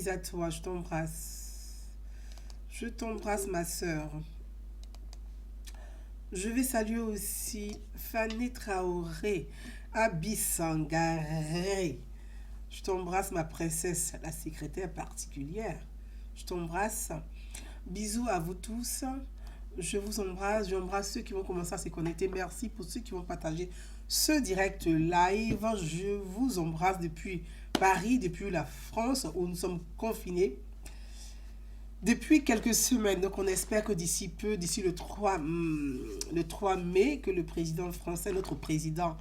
Bisous à toi, je t'embrasse. Je t'embrasse, ma sœur. Je vais saluer aussi Fanny Traoré, Abissangaré. Je t'embrasse, ma princesse, la secrétaire particulière. Je t'embrasse. Bisous à vous tous. Je vous embrasse. J'embrasse ceux qui vont commencer à se connecter. Merci pour ceux qui vont partager ce direct live. Je vous embrasse depuis Paris, depuis la France, où nous sommes confinés depuis quelques semaines. Donc on espère que d'ici peu, d'ici le 3 mai, que le président français, notre président,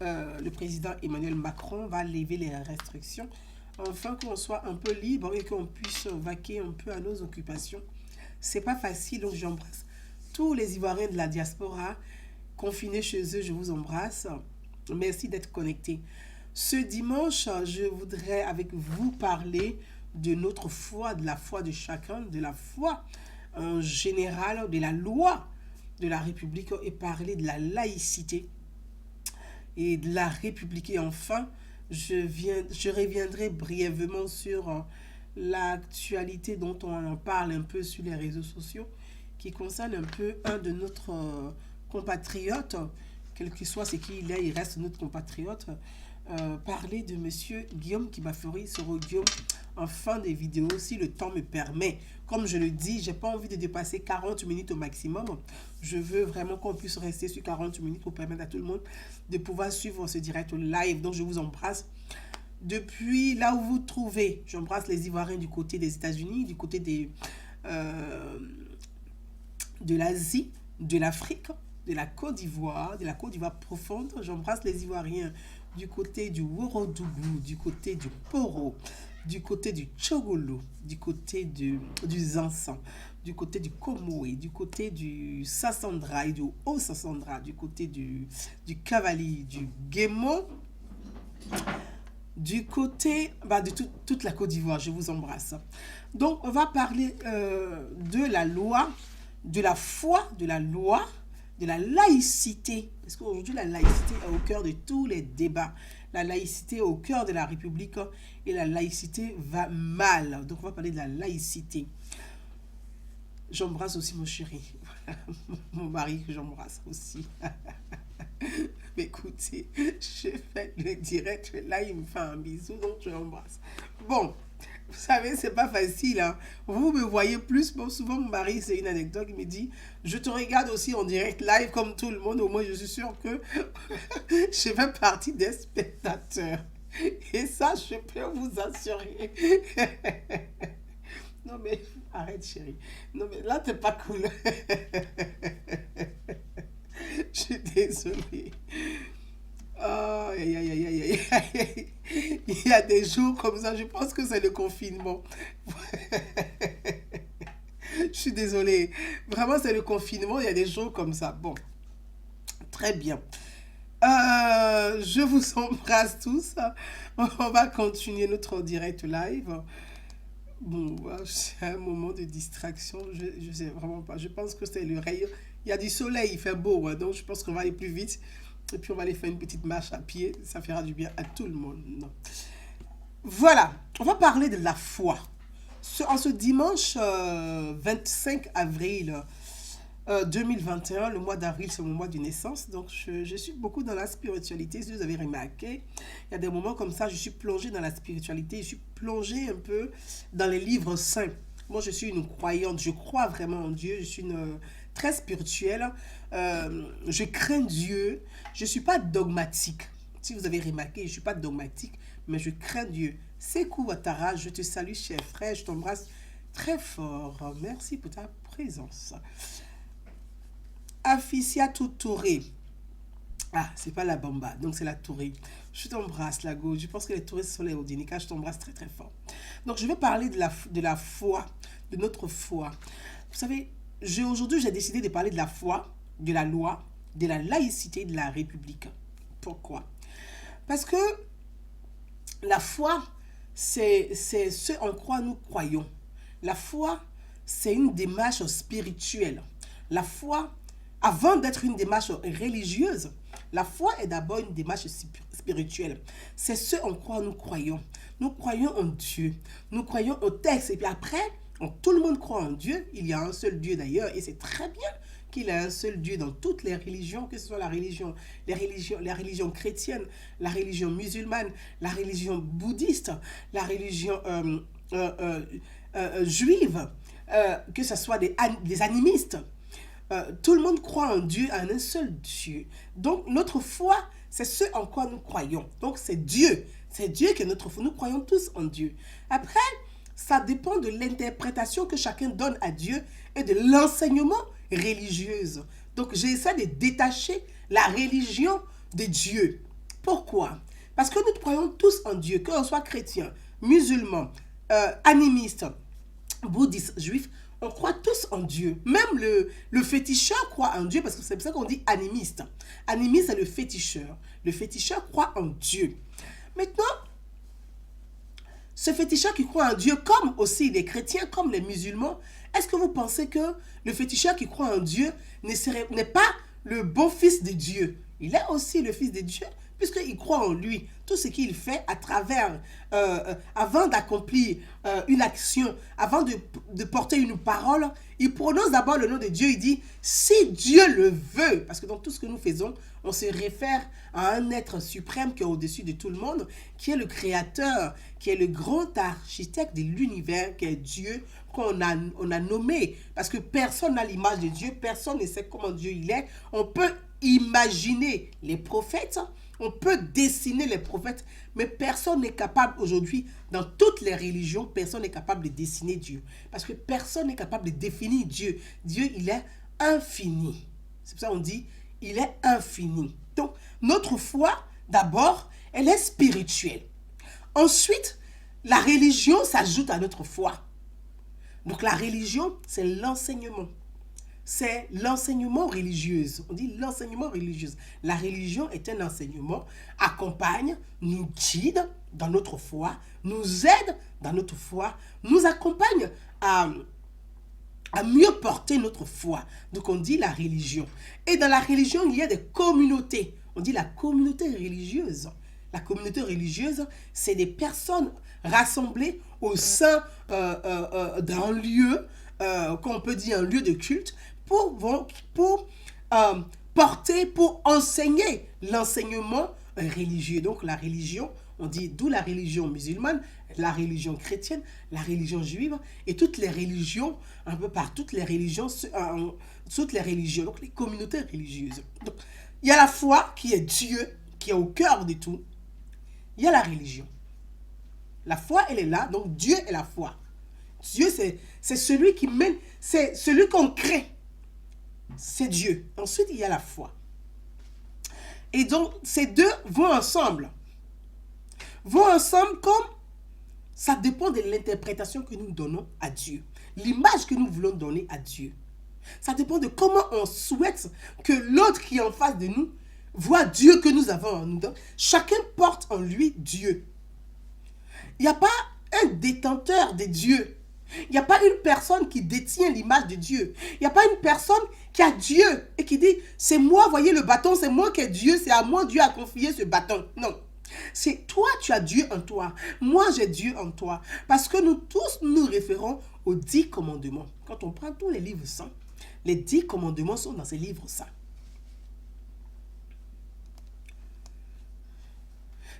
le président Emmanuel Macron va lever les restrictions, afin qu'on soit un peu libre et qu'on puisse vaquer un peu à nos occupations. C'est pas facile, donc j'embrasse tous les Ivoiriens de la diaspora confinés chez eux. Je vous embrasse. Merci d'être connectés. Ce dimanche, je voudrais avec vous parler de notre foi, de la foi de chacun, de la foi en général, de la loi de la République et parler de la laïcité et de la République. Et enfin, je reviendrai brièvement sur l'actualité dont on en parle un peu sur les réseaux sociaux, qui concerne un peu un de notre compatriote, quel que soit ce qu'il est, il reste notre compatriote. Parler de monsieur Guillaume Kibafori sur Guillaume en fin des vidéos, si le temps me permet. Comme je le dis, j'ai pas envie de dépasser 40 minutes au maximum. Je veux vraiment qu'on puisse rester sur 40 minutes pour permettre à tout le monde de pouvoir suivre ce direct live. Donc, je vous embrasse. Depuis là où vous vous trouvez, j'embrasse les Ivoiriens du côté des États-Unis, du côté de l'Asie, de l'Afrique, de la Côte d'Ivoire profonde. J'embrasse les Ivoiriens du côté du Worodougou, du côté du Poro, du côté du Tchogolo, du côté du Zansan, du côté du Komoé, du côté du Sassandra et du Haut-Sassandra, du côté du Cavali, du Guémo, du côté de toute la Côte d'Ivoire. Je vous embrasse. Donc, on va parler de la loi, de la foi, de la loi, de la laïcité. Parce qu'aujourd'hui, la laïcité est au cœur de tous les débats. La laïcité est au cœur de la République et la laïcité va mal. Donc, on va parler de la laïcité. J'embrasse aussi mon chéri. Mon mari que j'embrasse aussi. Mais écoutez, je fais le direct, là il me fait un bisou, donc je l'embrasse. Bon, vous savez, c'est pas facile, hein. Vous me voyez plus, bon, souvent mon mari, c'est une anecdote, il me dit, je te regarde aussi en direct live comme tout le monde, au moins je suis sûre que je fais partie des spectateurs. Et ça, je peux vous assurer. Non mais, arrête chérie. Non mais là, t'es pas cool. Je suis désolée. Oh, aïe, aïe, aïe, aïe, aïe. Il y a des jours comme ça, je pense que c'est le confinement. Je suis désolée. Vraiment, c'est le confinement, il y a des jours comme ça. Bon, très bien. Je vous embrasse tous. On va continuer notre direct live. Bon, c'est un moment de distraction. Je sais vraiment pas. Je pense que c'est le rayon. Il y a du soleil, il fait beau, hein, donc je pense qu'on va aller plus vite. Et puis on va aller faire une petite marche à pied. Ça fera du bien à tout le monde. Non. Voilà, on va parler de la foi. En ce dimanche 25 avril 2021, le mois d'avril, c'est mon mois de naissance. Donc je suis beaucoup dans la spiritualité. Si vous avez remarqué, il y a des moments comme ça, je suis plongée dans la spiritualité. Je suis plongée un peu dans les livres saints. Moi, je suis une croyante. Je crois vraiment en Dieu. Je suis une très spirituelle. Je crains Dieu. Je ne suis pas dogmatique. Si vous avez remarqué, je ne suis pas dogmatique, mais je crains Dieu. Sekou Ouattara, je te salue, cher frère. Je t'embrasse très fort. Merci pour ta présence. Aficia Touré. Ah, c'est pas la Bamba, donc c'est la Touré. Je t'embrasse, la gauche. Je pense que les Tourés sont les Odinika. Je t'embrasse très très fort. Donc je vais parler de la foi, de notre foi. Vous savez, aujourd'hui j'ai décidé de parler de la foi, de la loi, de la laïcité, de la République. Pourquoi? Parce que la foi, c'est ce en quoi nous croyons. La foi, c'est une démarche spirituelle. La foi, avant d'être une démarche religieuse, la foi est d'abord une démarche spirituelle. C'est ce en quoi nous croyons. Nous croyons en Dieu. Nous croyons au texte. Et puis après, tout le monde croit en Dieu. Il y a un seul Dieu d'ailleurs. Et c'est très bien qu'il y a un seul Dieu dans toutes les religions, que ce soit la religion chrétienne, la religion musulmane, la religion bouddhiste, la religion juive, que ce soit des animistes. Tout le monde croit en Dieu, en un seul Dieu. Donc, notre foi, c'est ce en quoi nous croyons. Donc, c'est Dieu. C'est Dieu qui est notre foi. Nous croyons tous en Dieu. Après, ça dépend de l'interprétation que chacun donne à Dieu et de l'enseignement religieux. Donc, j'essaie de détacher la religion de Dieu. Pourquoi? Parce que nous croyons tous en Dieu, que l'on soit chrétien, musulman, animiste, bouddhiste, juif, on croit tous en Dieu. Même le féticheur croit en Dieu, parce que c'est pour ça qu'on dit animiste. Animiste, c'est le féticheur. Le féticheur croit en Dieu. Maintenant, ce féticheur qui croit en Dieu, comme aussi les chrétiens, comme les musulmans, est-ce que vous pensez que le féticheur qui croit en Dieu n'est pas le bon fils de Dieu? Il est aussi le fils de Dieu, puisqu'il croit en lui. Tout ce qu'il fait à travers, avant d'accomplir une action, avant de porter une parole, il prononce d'abord le nom de Dieu. Il dit, si Dieu le veut, parce que dans tout ce que nous faisons, on se réfère à un être suprême qui est au-dessus de tout le monde, qui est le créateur, qui est le grand architecte de l'univers, qui est Dieu, qu'on a nommé. Parce que personne n'a l'image de Dieu, personne ne sait comment Dieu il est. On peut imaginer les prophètes, on peut dessiner les prophètes, mais personne n'est capable aujourd'hui, dans toutes les religions, personne n'est capable de dessiner Dieu. Parce que personne n'est capable de définir Dieu. Dieu, il est infini. C'est pour ça qu'on dit, il est infini. Donc, notre foi, d'abord, elle est spirituelle. Ensuite, la religion s'ajoute à notre foi. Donc, la religion, c'est l'enseignement. C'est l'enseignement religieux. On dit l'enseignement religieux. La religion est un enseignement, accompagne, nous guide dans notre foi, nous aide dans notre foi, nous accompagne à mieux porter notre foi. Donc on dit la religion. Et dans la religion, il y a des communautés. On dit la communauté religieuse. La communauté religieuse, c'est des personnes rassemblées au sein d'un lieu, qu'on peut dire un lieu de culte, pour porter, pour enseigner l'enseignement religieux. Donc la religion, on dit d'où la religion musulmane, la religion chrétienne, la religion juive et toutes les religions, un peu par toutes les religions, donc les communautés religieuses. Donc, il y a la foi qui est Dieu, qui est au cœur de tout. Il y a la religion. La foi, elle est là, donc Dieu est la foi. Dieu, c'est celui qui mène, c'est celui qu'on crée. C'est Dieu. Ensuite, il y a la foi. Et donc, ces deux vont ensemble. Vont ensemble comme ça dépend de l'interprétation que nous donnons à Dieu. L'image que nous voulons donner à Dieu. Ça dépend de comment on souhaite que l'autre qui est en face de nous voit Dieu que nous avons en nous. Donc, chacun porte en lui Dieu. Il n'y a pas un détenteur de Dieu. Il n'y a pas une personne qui détient l'image de Dieu. Il n'y a pas une personne qui a Dieu et qui dit, c'est moi, voyez le bâton, c'est moi qui ai Dieu, c'est à moi Dieu a confié ce bâton. Non. C'est toi, tu as Dieu en toi. Moi, j'ai Dieu en toi. Parce que nous tous nous référons aux 10 commandements. Quand on prend tous les livres saints, les 10 commandements sont dans ces livres saints.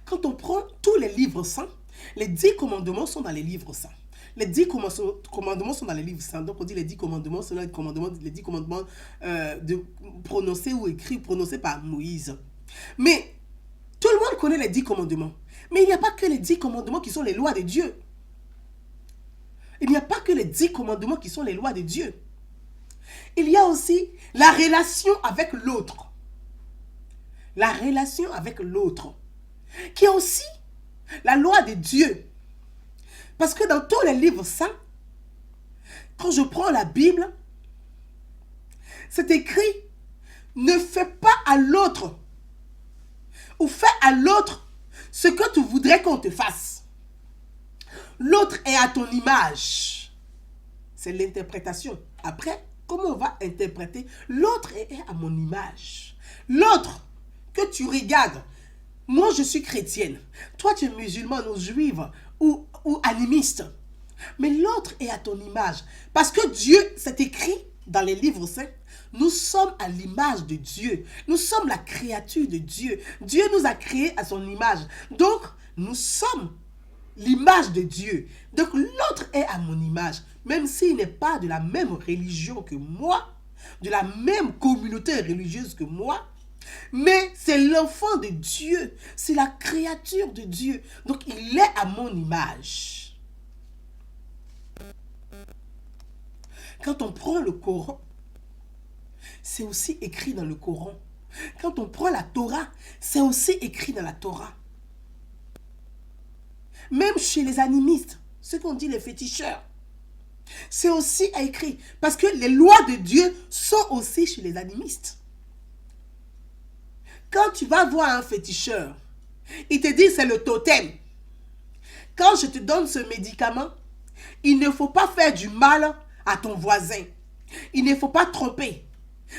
Quand on prend tous les livres saints, les 10 commandements sont dans les livres saints. Les 10 commandements sont dans les livres saints. Donc on dit les 10 commandements sont les 10 commandements prononcés ou écrits, prononcés par Moïse. Mais tout le monde connaît les 10 commandements. Mais il n'y a pas que les 10 commandements qui sont les lois de Dieu. Il n'y a pas que les 10 commandements qui sont les lois de Dieu. Il y a aussi la relation avec l'autre. La relation avec l'autre. Qui est aussi la loi de Dieu. Parce que dans tous les livres saints, quand je prends la Bible, c'est écrit, ne fais pas à l'autre, ou fais à l'autre ce que tu voudrais qu'on te fasse. L'autre est à ton image. C'est l'interprétation. Après, comment on va interpréter? L'autre est à mon image. L'autre que tu regardes, moi je suis chrétienne, toi tu es musulmane ou juive ou animiste. Mais l'autre est à ton image. Parce que Dieu, c'est écrit dans les livres saints, nous sommes à l'image de Dieu. Nous sommes la créature de Dieu. Dieu nous a créés à son image. Donc, nous sommes l'image de Dieu. Donc, l'autre est à mon image. Même s'il n'est pas de la même religion que moi, de la même communauté religieuse que moi, mais c'est l'enfant de Dieu. C'est la créature de Dieu. Donc, il est à mon image. Quand on prend le Coran, c'est aussi écrit dans le Coran. Quand on prend la Torah, c'est aussi écrit dans la Torah. Même chez les animistes, ceux qu'on dit les féticheurs, c'est aussi écrit. Parce que les lois de Dieu sont aussi chez les animistes. Quand tu vas voir un féticheur, il te dit c'est le totem. Quand je te donne ce médicament, il ne faut pas faire du mal à ton voisin. Il ne faut pas tromper.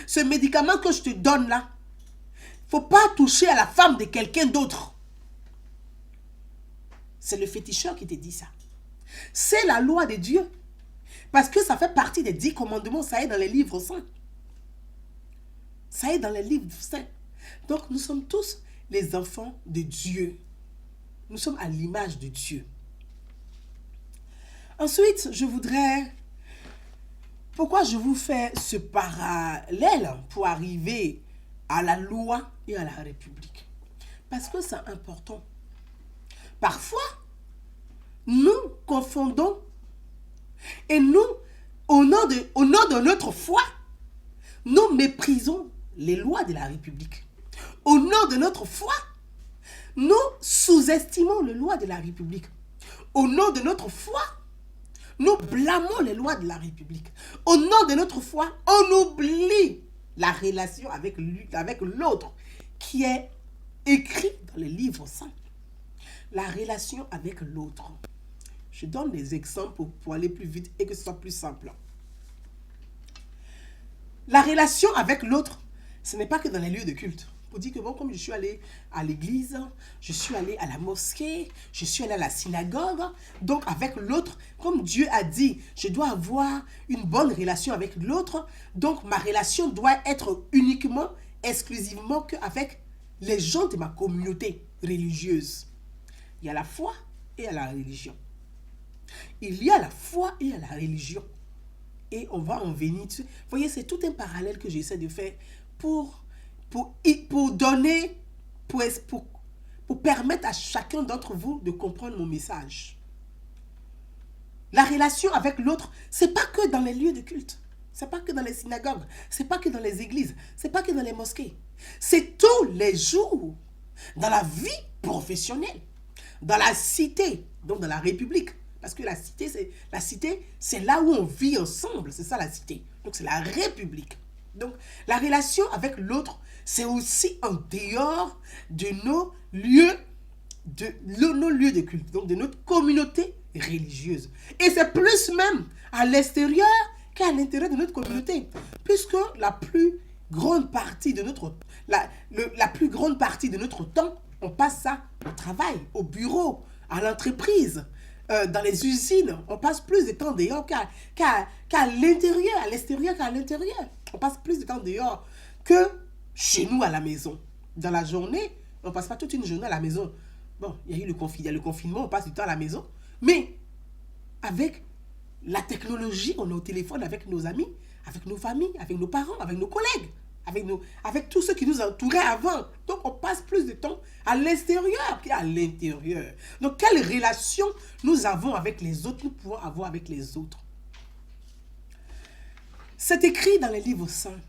Ce médicament que je te donne là, il ne faut pas toucher à la femme de quelqu'un d'autre. C'est le féticheur qui te dit ça. C'est la loi de Dieu. Parce que ça fait partie des 10 commandements, ça est dans les livres saints. Ça est dans les livres saints. Donc nous sommes tous les enfants de Dieu. Nous sommes à l'image de Dieu. Ensuite, je voudrais... Pourquoi je vous fais ce parallèle pour arriver à la loi et à la République? Parce que c'est important. Parfois, nous confondons et nous, au nom de notre foi, nous méprisons les lois de la République. Au nom de notre foi, nous sous-estimons les lois de la République. Au nom de notre foi, nous blâmons les lois de la République. Au nom de notre foi, on oublie la relation avec l'autre qui est écrit dans les livres saints. La relation avec l'autre. Je donne des exemples pour aller plus vite et que ce soit plus simple. La relation avec l'autre, ce n'est pas que dans les lieux de culte. Pour dire que bon, comme je suis allé à l'église, je suis allé à la mosquée, je suis allé à la synagogue, donc avec l'autre, comme Dieu a dit, je dois avoir une bonne relation avec l'autre, donc ma relation doit être uniquement, exclusivement qu'avec les gens de ma communauté religieuse. Il y a la foi et à la religion. Il y a la foi et à la religion. Et on va en venir dessus. Vous voyez, c'est tout un parallèle que j'essaie de faire pour donner, pour permettre à chacun d'entre vous de comprendre mon message. La relation avec l'autre, c'est pas que dans les lieux de culte. C'est pas que dans les synagogues. C'est pas que dans les églises. C'est pas que dans les mosquées. C'est tous les jours dans la vie professionnelle. Dans la cité, donc dans la République. Parce que la cité, c'est là où on vit ensemble. C'est ça la cité. Donc c'est la République. Donc la relation avec l'autre, c'est aussi en dehors de nos lieux de culte. Donc de notre communauté religieuse. Et c'est plus même à l'extérieur qu'à l'intérieur de notre communauté. Puisque la plus grande partie de notre temps, on passe ça au travail, au bureau, à l'entreprise, dans les usines. On passe plus de temps dehors qu'à l'intérieur, à l'extérieur qu'à l'intérieur. On passe plus de temps dehors que chez nous à la maison. Dans la journée, on ne passe pas toute une journée à la maison. Bon, il y a le confinement, on passe du temps à la maison. Mais avec la technologie, on est au téléphone avec nos amis, avec nos familles, avec nos parents, avec nos collègues. Avec tous ceux qui nous entouraient avant. Donc, on passe plus de temps à l'extérieur qu'à l'intérieur. Donc, quelle relation nous avons avec les autres, nous pouvons avoir avec les autres? C'est écrit dans les livres saints.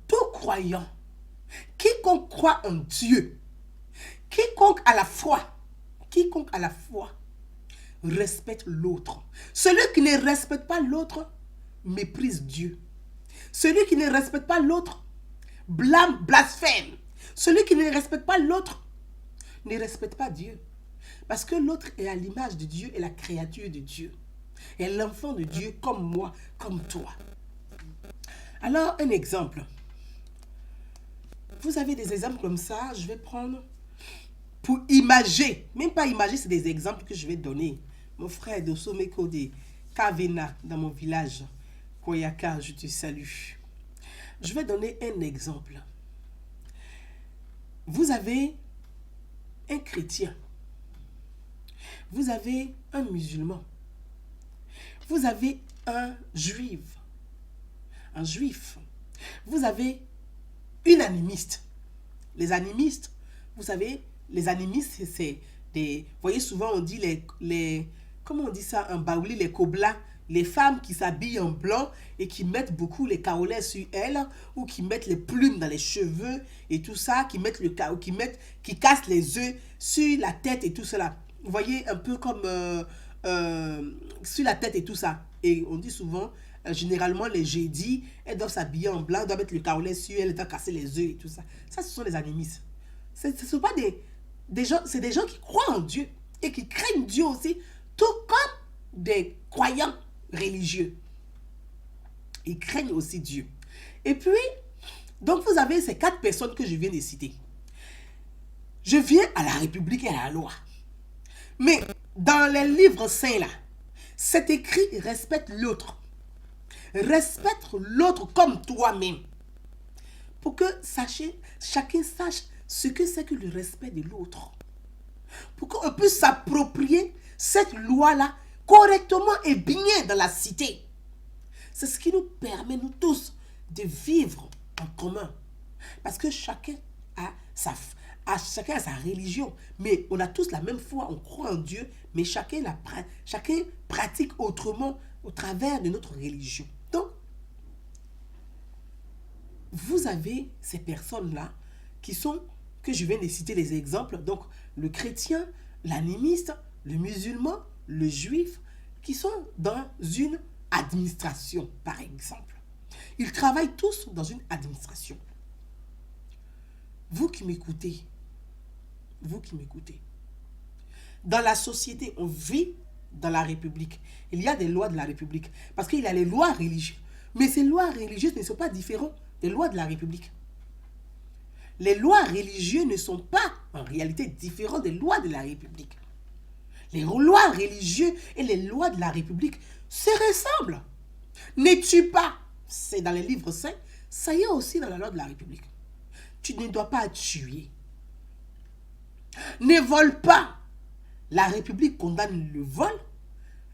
Tout croyant, quiconque croit en Dieu, quiconque a la foi, respecte l'autre. Celui qui ne respecte pas l'autre, méprise Dieu. Celui qui ne respecte pas l'autre, blasphème. Celui qui ne respecte pas l'autre, ne respecte pas Dieu. Parce que l'autre est à l'image de Dieu et la créature de Dieu. Et l'enfant de Dieu comme moi, comme toi. Alors, un exemple. Vous avez des exemples comme ça. Je vais prendre pour imager, même pas imager, c'est des exemples que je vais donner. Mon frère de Somekode, Kavena, dans mon village, Koyaka, je te salue. Je vais donner un exemple. Vous avez un chrétien, vous avez un musulman, vous avez un juif, vous avez une animiste. Les animistes, vous savez, les animistes, c'est des... Vous voyez, souvent on dit comment on dit ça, en baouli, les koblas, les femmes qui s'habillent en blanc et qui mettent beaucoup les kaolais sur elles, ou qui mettent les plumes dans les cheveux et tout ça, qui cassent les œufs sur la tête et tout cela. Vous voyez, un peu comme sur la tête et tout ça. Et on dit souvent, généralement les jeudis, elles doivent s'habiller en blanc, doivent mettre le kaolais sur elles, elles doivent casser les œufs et tout ça. Ça, ce sont les animistes. Ce ne sont pas des gens, c'est des gens qui croient en Dieu et qui craignent Dieu aussi, tout comme des croyants religieux. Ils craignent aussi Dieu. Et puis, donc vous avez ces 4 personnes que je viens de citer. Je viens à la République et à la loi. Mais dans les livres saints là, c'est écrit respecte l'autre. Respecte l'autre comme toi-même. Pour que chacun sache ce que c'est que le respect de l'autre. Pour qu'on puisse s'approprier cette loi-là correctement et bien dans la cité. C'est ce qui nous permet, nous tous, de vivre en commun. Parce que chacun a sa religion. Mais on a tous la même foi, on croit en Dieu, mais chacun pratique autrement au travers de notre religion. Donc, vous avez ces personnes-là que je viens de citer les exemples, donc le chrétien, l'animiste, le musulman, le juif, qui sont dans une administration, par exemple. Ils travaillent tous dans une administration. Vous qui m'écoutez, dans la société, on vit dans la République. Il y a des lois de la République, parce qu'il y a les lois religieuses. Mais ces lois religieuses ne sont pas différentes des lois de la République. Les lois religieuses ne sont pas, en réalité, différentes des lois de la République. Les lois religieuses et les lois de la République se ressemblent. Ne tue pas, c'est dans les livres saints, ça y est aussi dans la loi de la République. Tu ne dois pas tuer. Ne vole pas. La République condamne le vol.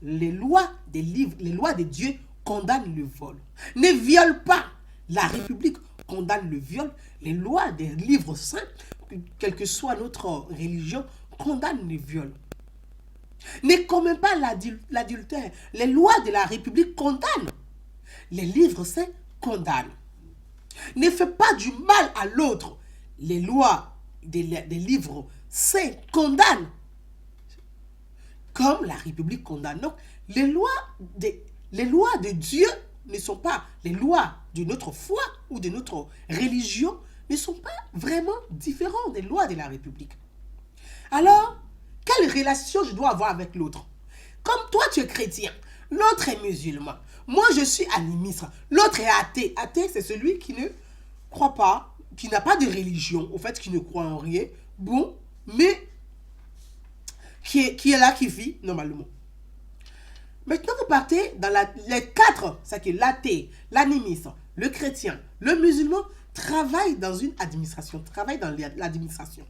Les lois de Dieu condamnent le vol. Ne viole pas. La République condamne le viol. Les lois des livres saints, quelle que soit notre religion, condamnent le viol. Ne commets pas l'adultère. Les lois de la République condamnent. Les livres saints condamnent. Ne fais pas du mal à l'autre. Les lois des livres saints condamnent. Comme la République condamne. Donc, les lois de Dieu ne sont pas, les lois de notre foi ou de notre religion ne sont pas vraiment différentes des lois de la République. Alors, quelle relation je dois avoir avec l'autre? Comme toi, tu es chrétien, l'autre est musulman. Moi, je suis animiste. L'autre est athée. Athée, c'est celui qui ne croit pas, qui n'a pas de religion, au fait, qui ne croit en rien. Bon, mais qui est là, qui vit normalement. Maintenant, vous partez dans les 4, c'est-à-dire l'athée, l'animiste, le chrétien, le musulman, travaillent dans une administration, travaillent dans l'administration.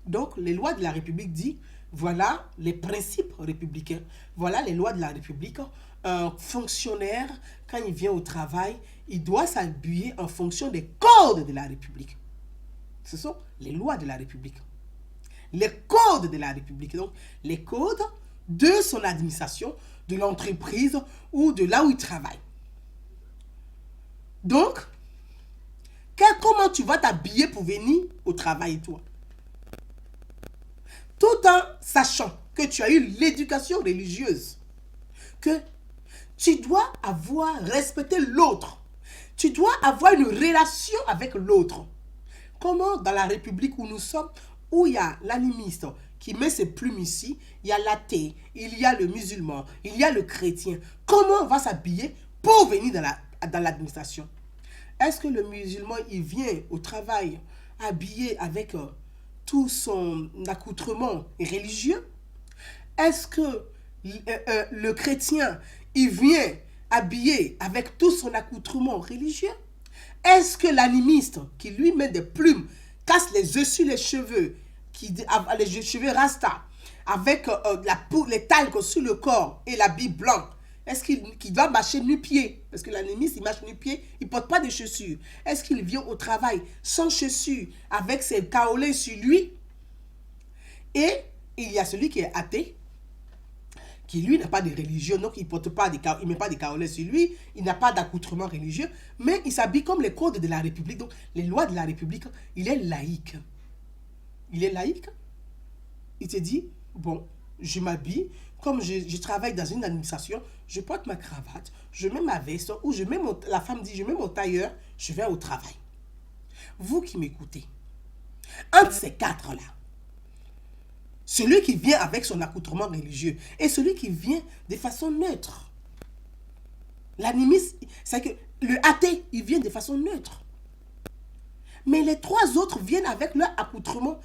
Donc, les lois de la République disent, voilà les principes républicains, voilà les lois de la République. Un fonctionnaire, quand il vient au travail, il doit s'habiller en fonction des codes de la République. Ce sont les lois de la République. Les codes de la République. Donc, les codes de son administration, de l'entreprise ou de là où il travaille. Donc, comment tu vas t'habiller pour venir au travail, toi? Tout en sachant que tu as eu l'éducation religieuse, que tu dois respecter l'autre. Tu dois avoir une relation avec l'autre. Comment dans la République où nous sommes, où il y a l'animiste qui met ses plumes ici, il y a l'athée, il y a le musulman, il y a le chrétien. Comment on va s'habiller pour venir dans l'administration? Est-ce que le musulman, il vient au travail habillé avec tout son accoutrement religieux? Est-ce que le chrétien, il vient habillé avec tout son accoutrement religieux? Est-ce que l'animiste, qui lui met des plumes, casse les œufs sur les cheveux, qui a les cheveux rasta, avec les talcs sur le corps et l'habit blanc, est-ce qu'il doit marcher nu-pied? Parce que l'animiste, il marche nu-pied, il ne porte pas de chaussures. Est-ce qu'il vient au travail sans chaussures, avec ses kaolés sur lui? Et il y a celui qui est athée, qui lui n'a pas de religion, donc il ne met pas de kaolés sur lui, il n'a pas d'accoutrement religieux, mais il s'habille comme les codes de la République, donc les lois de la République. Il est laïque. Il est laïque. Il te dit, bon, je m'habille, comme je travaille dans une administration, je porte ma cravate, je mets ma veste, ou la femme dit, je mets mon tailleur, je vais au travail. Vous qui m'écoutez, entre ces quatre-là, celui qui vient avec son accoutrement religieux et celui qui vient de façon neutre. L'animiste, c'est que le athée, il vient de façon neutre. Mais les trois autres viennent avec leur accoutrement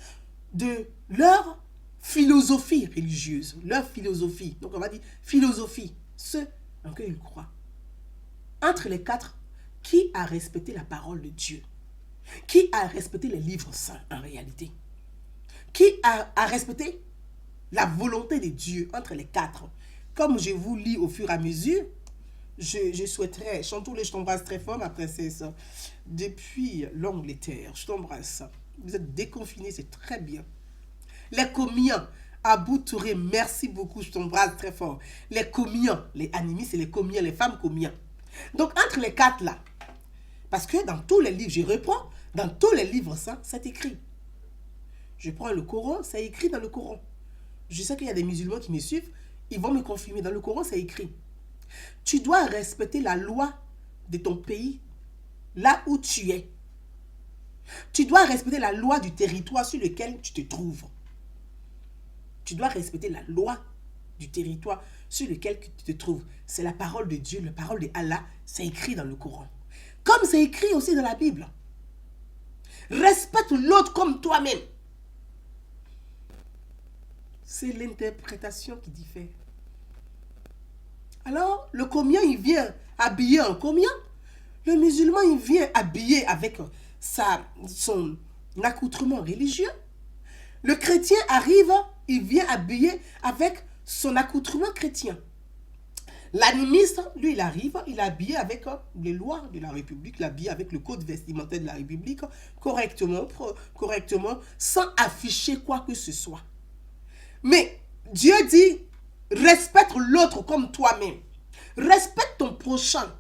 de leur philosophie religieuse, leur philosophie. Donc on va dire philosophie, ce en quoi ils croient. Entre les quatre, qui a respecté la parole de Dieu? Qui a respecté les livres saints en réalité? Qui a respecté la volonté de Dieu entre les quatre? Comme je vous lis au fur et à mesure, je souhaiterais, Chantoulé, je t'embrasse très fort, ma princesse. Depuis l'Angleterre, je t'embrasse. Vous êtes déconfinés, c'est très bien. Les Comiens, Abou Touré, merci beaucoup, je t'embrasse très fort. Les Comiens, les animistes et les Comiens, les femmes Comiens. Donc, entre les quatre là, parce que dans tous les livres, je reprends, dans tous les livres, ça, c'est écrit. Je prends le Coran, c'est écrit dans le Coran. Je sais qu'il y a des musulmans qui me suivent, ils vont me confirmer. Dans le Coran, c'est écrit. Tu dois respecter la loi de ton pays, là où tu es. Tu dois respecter la loi du territoire sur lequel tu te trouves. Tu dois respecter la loi du territoire sur lequel tu te trouves. C'est la parole de Dieu, la parole de Allah, c'est écrit dans le Coran. Comme c'est écrit aussi dans la Bible. Respecte l'autre comme toi-même. C'est l'interprétation qui diffère. Alors, le comien, il vient habillé en comien. Le musulman, il vient habillé avec son accoutrement religieux. Le chrétien arrive, il vient habillé avec son accoutrement chrétien. L'animiste, lui, il arrive, il est habillé avec les lois de la République, il est habillé avec le code vestimentaire de la République, correctement, sans afficher quoi que ce soit. Mais Dieu dit, respecte l'autre comme toi-même. Respecte ton prochain.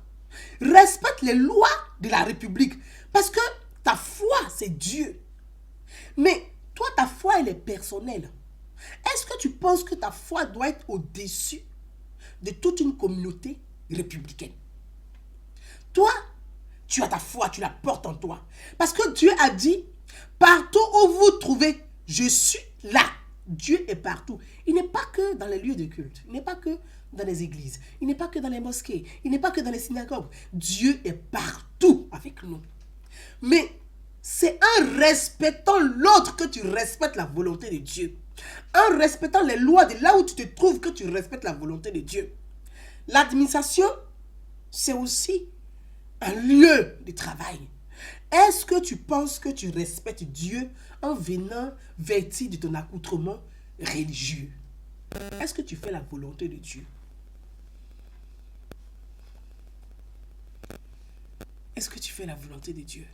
Respecte les lois de la République. Parce que ta foi, c'est Dieu. Mais toi, ta foi, elle est personnelle. Est-ce que tu penses que ta foi doit être au-dessus de toute une communauté républicaine? Toi, tu as ta foi, tu la portes en toi. Parce que Dieu a dit, partout où vous trouvez, je suis là. Dieu est partout. Il n'est pas que dans les lieux de culte. Il n'est pas que dans les églises. Il n'est pas que dans les mosquées. Il n'est pas que dans les synagogues. Dieu est partout avec nous. Mais c'est en respectant l'autre que tu respectes la volonté de Dieu. En respectant les lois de là où tu te trouves que tu respectes la volonté de Dieu. L'administration, c'est aussi un lieu de travail. Est-ce que tu penses que tu respectes Dieu en venant vêti de ton accoutrement religieux? Est-ce que tu fais la volonté de Dieu? Est-ce que tu fais la volonté de Dieu?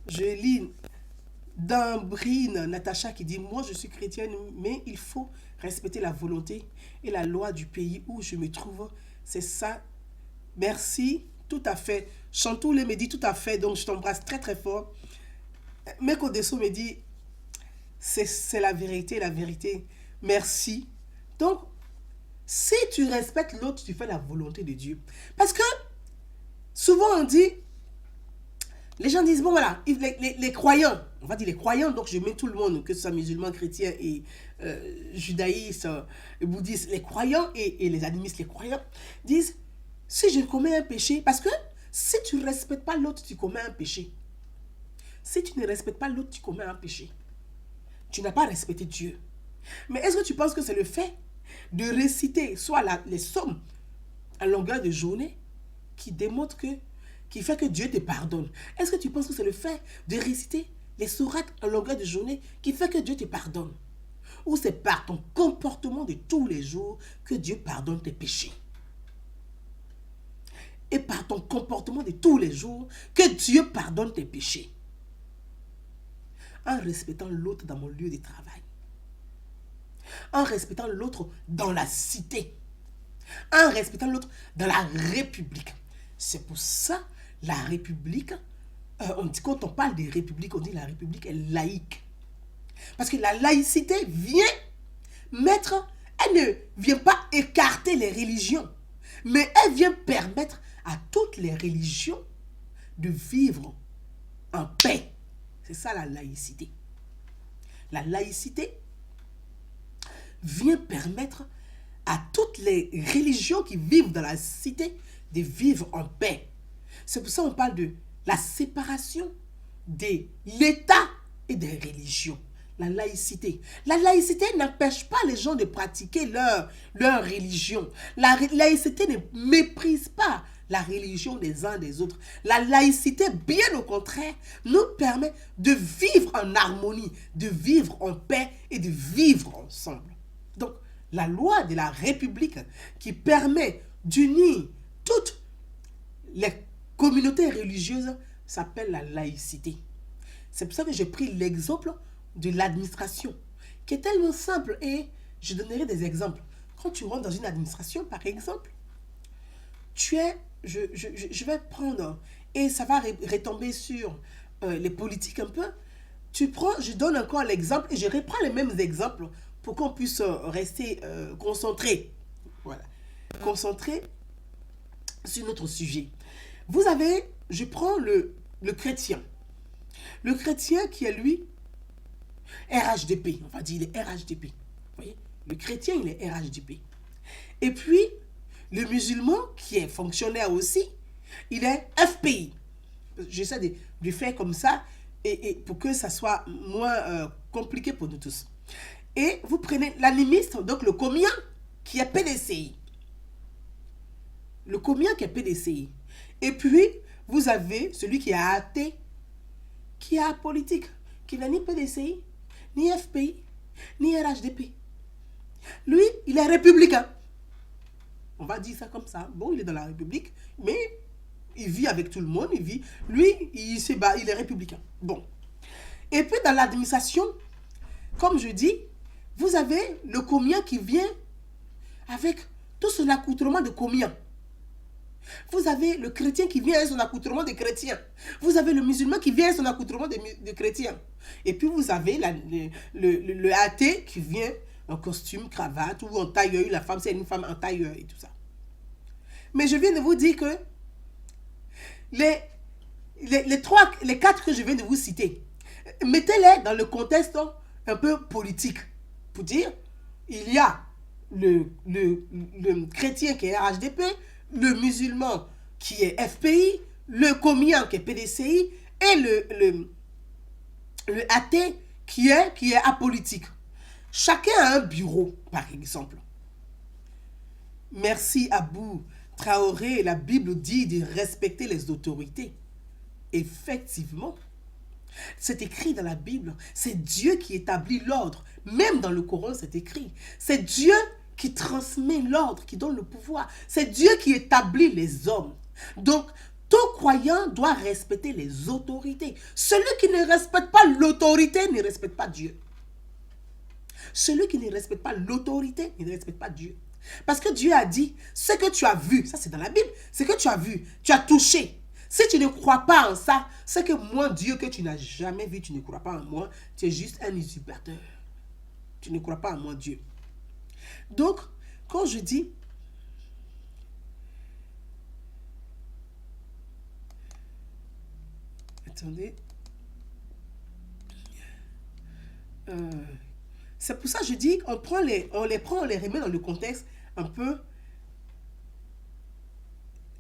Je lis dans Brine, Natacha qui dit, moi je suis chrétienne, mais il faut respecter la volonté et la loi du pays où je me trouve. C'est ça. Merci. Tout à fait. Chantoulé me dit tout à fait, donc je t'embrasse très très fort. Meko Desso me dit, c'est la vérité, la vérité. Merci. Donc, si tu respectes l'autre, tu fais la volonté de Dieu. Parce que, souvent on dit, les gens disent, bon voilà, les croyants, on va dire les croyants, donc je mets tout le monde, que ce soit musulmans, chrétiens et judaïstes, bouddhistes, les croyants et les animistes, les croyants, disent, si je commets un péché, parce que si tu ne respectes pas l'autre, tu commets un péché. Si tu ne respectes pas l'autre, tu commets un péché. Tu n'as pas respecté Dieu. Mais est-ce que tu penses que c'est le fait de réciter soit les psaumes à longueur de journée qui démontre qui fait que Dieu te pardonne? Est-ce que tu penses que c'est le fait de réciter les sourates à longueur de journée qui fait que Dieu te pardonne? Ou c'est par ton comportement de tous les jours que Dieu pardonne tes péchés? Et par ton comportement de tous les jours que Dieu pardonne tes péchés? En respectant l'autre dans mon lieu de travail. En respectant l'autre dans la cité. En respectant l'autre dans la République. C'est pour ça, la République, on dit, quand on parle des républiques, on dit la République est laïque. Parce que la laïcité vient mettre, elle ne vient pas écarter les religions, mais elle vient permettre à toutes les religions de vivre en paix. C'est ça la laïcité. La laïcité vient permettre à toutes les religions qui vivent dans la cité de vivre en paix. C'est pour ça qu'on parle de la séparation de l'État et des religions. La laïcité. La laïcité n'empêche pas les gens de pratiquer leur religion. La laïcité ne méprise pas la religion des uns des autres. La laïcité, bien au contraire, nous permet de vivre en harmonie, de vivre en paix et de vivre ensemble. Donc, la loi de la République qui permet d'unir toutes les communautés religieuses s'appelle la laïcité. C'est pour ça que j'ai pris l'exemple de l'administration, qui est tellement simple, et je donnerai des exemples. Quand tu rentres dans une administration, par exemple, je vais prendre, et ça va retomber sur les politiques un peu, je donne encore l'exemple, et je reprends les mêmes exemples pour qu'on puisse rester concentré. Voilà. Concentré sur notre sujet. Vous avez, je prends le chrétien. Le chrétien qui est lui, RHDP, on va dire, il est RHDP. Vous voyez? Le chrétien, il est RHDP. Et puis, le musulman, qui est fonctionnaire aussi, il est FPI. J'essaie de faire comme ça, et pour que ça soit moins compliqué pour nous tous. Et vous prenez l'animiste, donc le comien, qui est PDCI. Le comien qui est PDCI. Et puis, vous avez celui qui est athée, qui est apolitique, qui n'est ni PDCI, ni FPI, ni RHDP. Lui, il est républicain. On va dire ça comme ça. Bon, il est dans la République, mais il vit avec tout le monde. Lui, il est républicain. Bon. Et puis, dans l'administration, comme je dis, vous avez le comien qui vient avec tout son accoutrement de comien. Vous avez le chrétien qui vient avec son accoutrement de chrétien. Vous avez le musulman qui vient avec son accoutrement de chrétien. Et puis vous avez le athée qui vient en costume, cravate ou en tailleur. La femme, c'est une femme en tailleur et tout ça. Mais je viens de vous dire que les quatre que je viens de vous citer, mettez-les dans le contexte un peu politique. Pour dire, il y a le chrétien qui est RHDP, le musulman qui est FPI, le comien qui est PDCI et le athée qui est apolitique. Chacun a un bureau, par exemple. Merci Abou Traoré, la Bible dit de respecter les autorités. Effectivement, c'est écrit dans la Bible. C'est Dieu qui établit l'ordre. Même dans le Coran, c'est écrit. C'est Dieu qui transmet l'ordre, qui donne le pouvoir. C'est Dieu qui établit les hommes. Donc, tout croyant doit respecter les autorités. Celui qui ne respecte pas l'autorité ne respecte pas Dieu. Celui qui ne respecte pas l'autorité ne respecte pas Dieu. Parce que Dieu a dit, ce que tu as vu, ça c'est dans la Bible, ce que tu as vu, tu as touché. Si tu ne crois pas en ça, c'est que moi, Dieu que tu n'as jamais vu, tu ne crois pas en moi, tu es juste un usurpateur. Tu ne crois pas en moi, Dieu. Donc, quand je dis, attendez, c'est pour ça que je dis qu'on on les remet dans le contexte un peu.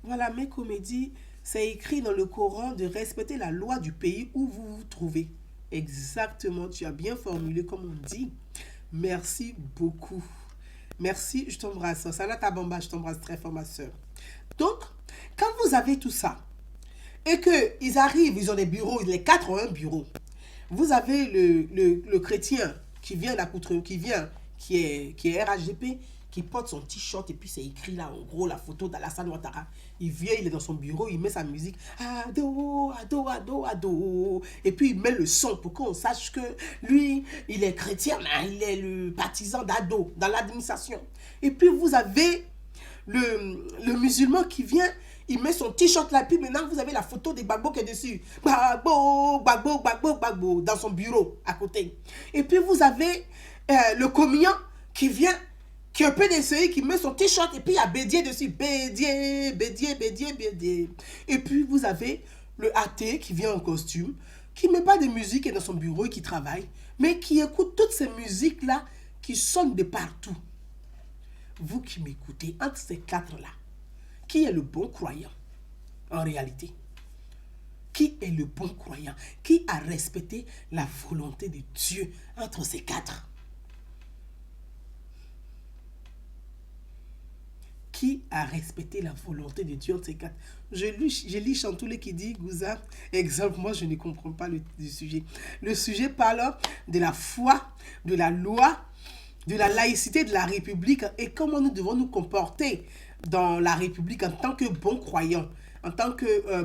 Voilà, mes comédies, c'est écrit dans le Coran de respecter la loi du pays où vous vous trouvez. Exactement, tu as bien formulé comme on dit. Merci beaucoup. Merci, je t'embrasse. Salata Bamba, je t'embrasse très fort, ma soeur. Donc, quand vous avez tout ça, et qu'ils arrivent, ils ont des bureaux, les quatre ont un bureau. Vous avez le chrétien qui vient d'accoutre, qui est RHDP, qui porte son t-shirt et puis c'est écrit là en gros la photo d'Alassane Ouattara. Il vient, il est dans son bureau, il met sa musique. Ado, ado, ado, ado. Et puis il met le son pour qu'on sache que lui, il est chrétien, mais il est le partisan d'Ado dans l'administration. Et puis vous avez le musulman qui vient, il met son t-shirt là, puis maintenant vous avez la photo des Gbagbo qui est dessus. Gbagbo, Gbagbo, Gbagbo, Gbagbo, dans son bureau à côté. Et puis vous avez le communiant qui vient, qui est un peu décédé, qui met son t-shirt et puis il y a Bédier dessus. Bédier, Bédier, Bédier, Bédier. Et puis vous avez le athée qui vient en costume, qui ne met pas de musique, qui est dans son bureau et qui travaille, mais qui écoute toutes ces musiques-là qui sonnent de partout. Vous qui m'écoutez, entre ces quatre-là, qui est le bon croyant en réalité? Qui est le bon croyant? Qui a respecté la volonté de Dieu entre ces quatre? Qui a respecté la volonté de Dieu entre ces quatre? Je lis Chantoulé qui dit, Gouza, exemple, moi je ne comprends pas le sujet. Le sujet parle de la foi, de la loi, de la laïcité de la République et comment nous devons nous comporter dans la République en tant que bons croyants, en tant que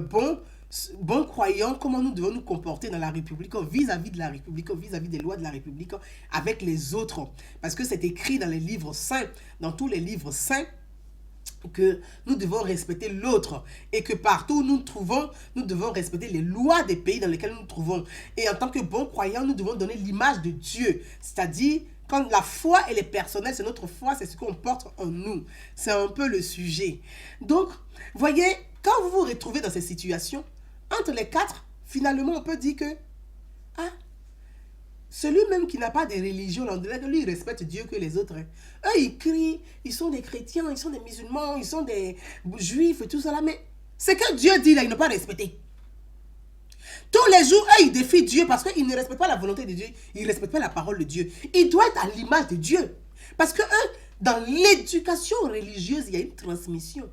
bons croyants, comment nous devons nous comporter dans la République vis-à-vis de la République, vis-à-vis des lois de la République avec les autres. Parce que c'est écrit dans les livres saints, dans tous les livres saints, que nous devons respecter l'autre et que partout où nous nous trouvons, nous devons respecter les lois des pays dans lesquels nous nous trouvons. Et en tant que bons croyants, nous devons donner l'image de Dieu, c'est-à-dire quand la foi elle est personnelle, c'est notre foi, c'est ce qu'on porte en nous. C'est un peu le sujet. Donc, voyez, quand vous vous retrouvez dans ces situations, entre les quatre, finalement, on peut dire que celui même qui n'a pas de religion, lui, il respecte Dieu que les autres. Eux, ils crient, ils sont des chrétiens, ils sont des musulmans, ils sont des juifs et tout ça là, mais c'est que Dieu dit là, ils n'ont pas respecté. Tous les jours, eux, ils défient Dieu parce qu'ils ne respectent pas la volonté de Dieu, ils ne respectent pas la parole de Dieu. Ils doivent être à l'image de Dieu. Parce que eux, dans l'éducation religieuse, il y a une transmission.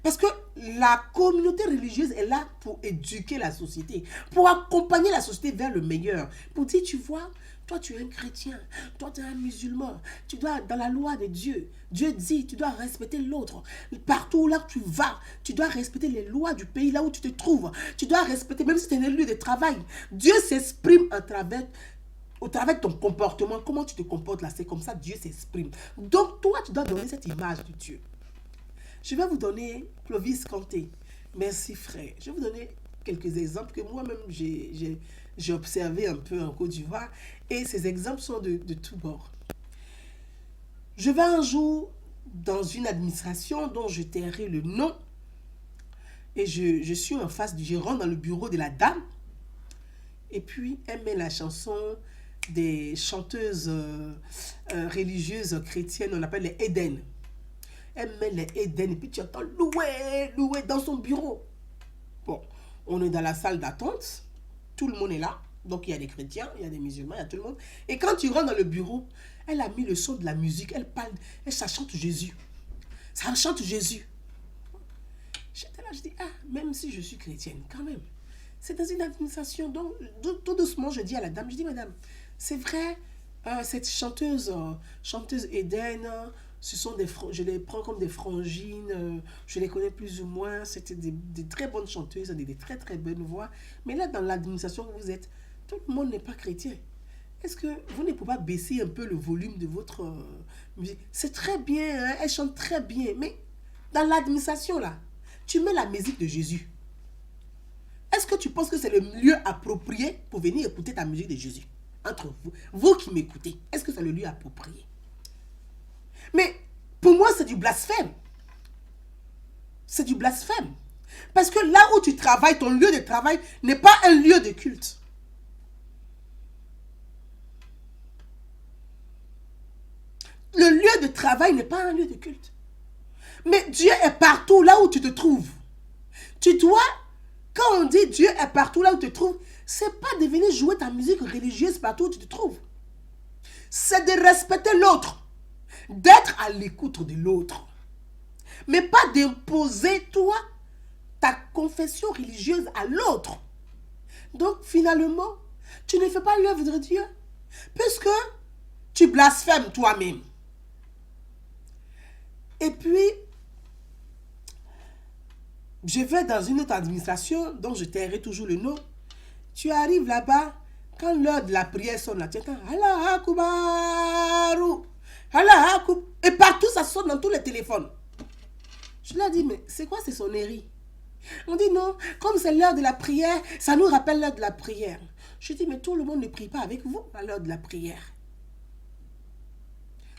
Parce que la communauté religieuse est là pour éduquer la société, pour accompagner la société vers le meilleur. Pour dire, tu vois, toi tu es un chrétien, toi tu es un musulman, tu dois, dans la loi de Dieu, Dieu dit, tu dois respecter l'autre. Partout là où tu vas, tu dois respecter les lois du pays là où tu te trouves. Tu dois respecter, même si c'est un lieu de travail. Dieu s'exprime au travers de ton comportement, comment tu te comportes là, c'est comme ça Dieu s'exprime. Donc toi, tu dois donner cette image de Dieu. Je vais vous donner Clovis Kanté. Merci frère. Je vais vous donner quelques exemples que moi-même j'ai observé un peu en Côte d'Ivoire. Et ces exemples sont de tous bords. Je vais un jour dans une administration dont je tairai le nom. Et je suis en face je rentre dans le bureau de la dame. Et puis elle met la chanson des chanteuses religieuses chrétiennes. On appelle les Eden. Elle met les Eden et puis tu entends louer, louer dans son bureau. Bon, on est dans la salle d'attente, tout le monde est là, donc il y a des chrétiens, il y a des musulmans, il y a tout le monde. Et quand tu rentres dans le bureau, elle a mis le son de la musique, elle parle, ça chante Jésus. Ça chante Jésus. J'étais là, je dis, même si je suis chrétienne, quand même, c'est dans une administration, donc tout doucement, je dis à la dame, je dis, madame, c'est vrai, cette chanteuse Eden, ce sont je les prends comme des frangines, je les connais plus ou moins, c'était des très bonnes chanteuses, des très très bonnes voix. Mais là, dans l'administration où vous êtes, tout le monde n'est pas chrétien. Est-ce que vous ne pouvez pas baisser un peu le volume de votre musique? C'est très bien, hein, elle chante très bien, mais dans l'administration là, tu mets la musique de Jésus. Est-ce que tu penses que c'est le lieu approprié pour venir écouter ta musique de Jésus? Entre vous qui m'écoutez, est-ce que c'est le lieu approprié? Mais pour moi, c'est du blasphème. C'est du blasphème. Parce que là où tu travailles, ton lieu de travail n'est pas un lieu de culte. Le lieu de travail n'est pas un lieu de culte. Mais Dieu est partout là où tu te trouves. Tu dois, quand on dit Dieu est partout là où tu te trouves, c'est pas de venir jouer ta musique religieuse partout où tu te trouves. C'est de respecter l'autre, d'être à l'écoute de l'autre. Mais pas d'imposer, toi, ta confession religieuse à l'autre. Donc, finalement, tu ne fais pas l'œuvre de Dieu, puisque tu blasphèmes toi-même. Et puis, je vais dans une autre administration, dont je tairai toujours le nom. Tu arrives là-bas, quand l'heure de la prière sonne, là, tu entends Allah Akubaru, Allah Akubaru. Et partout, ça sonne dans tous les téléphones. Je leur dis, mais c'est quoi ces sonneries? On dit non, comme c'est l'heure de la prière, ça nous rappelle l'heure de la prière. Je dis, mais tout le monde ne prie pas avec vous à l'heure de la prière.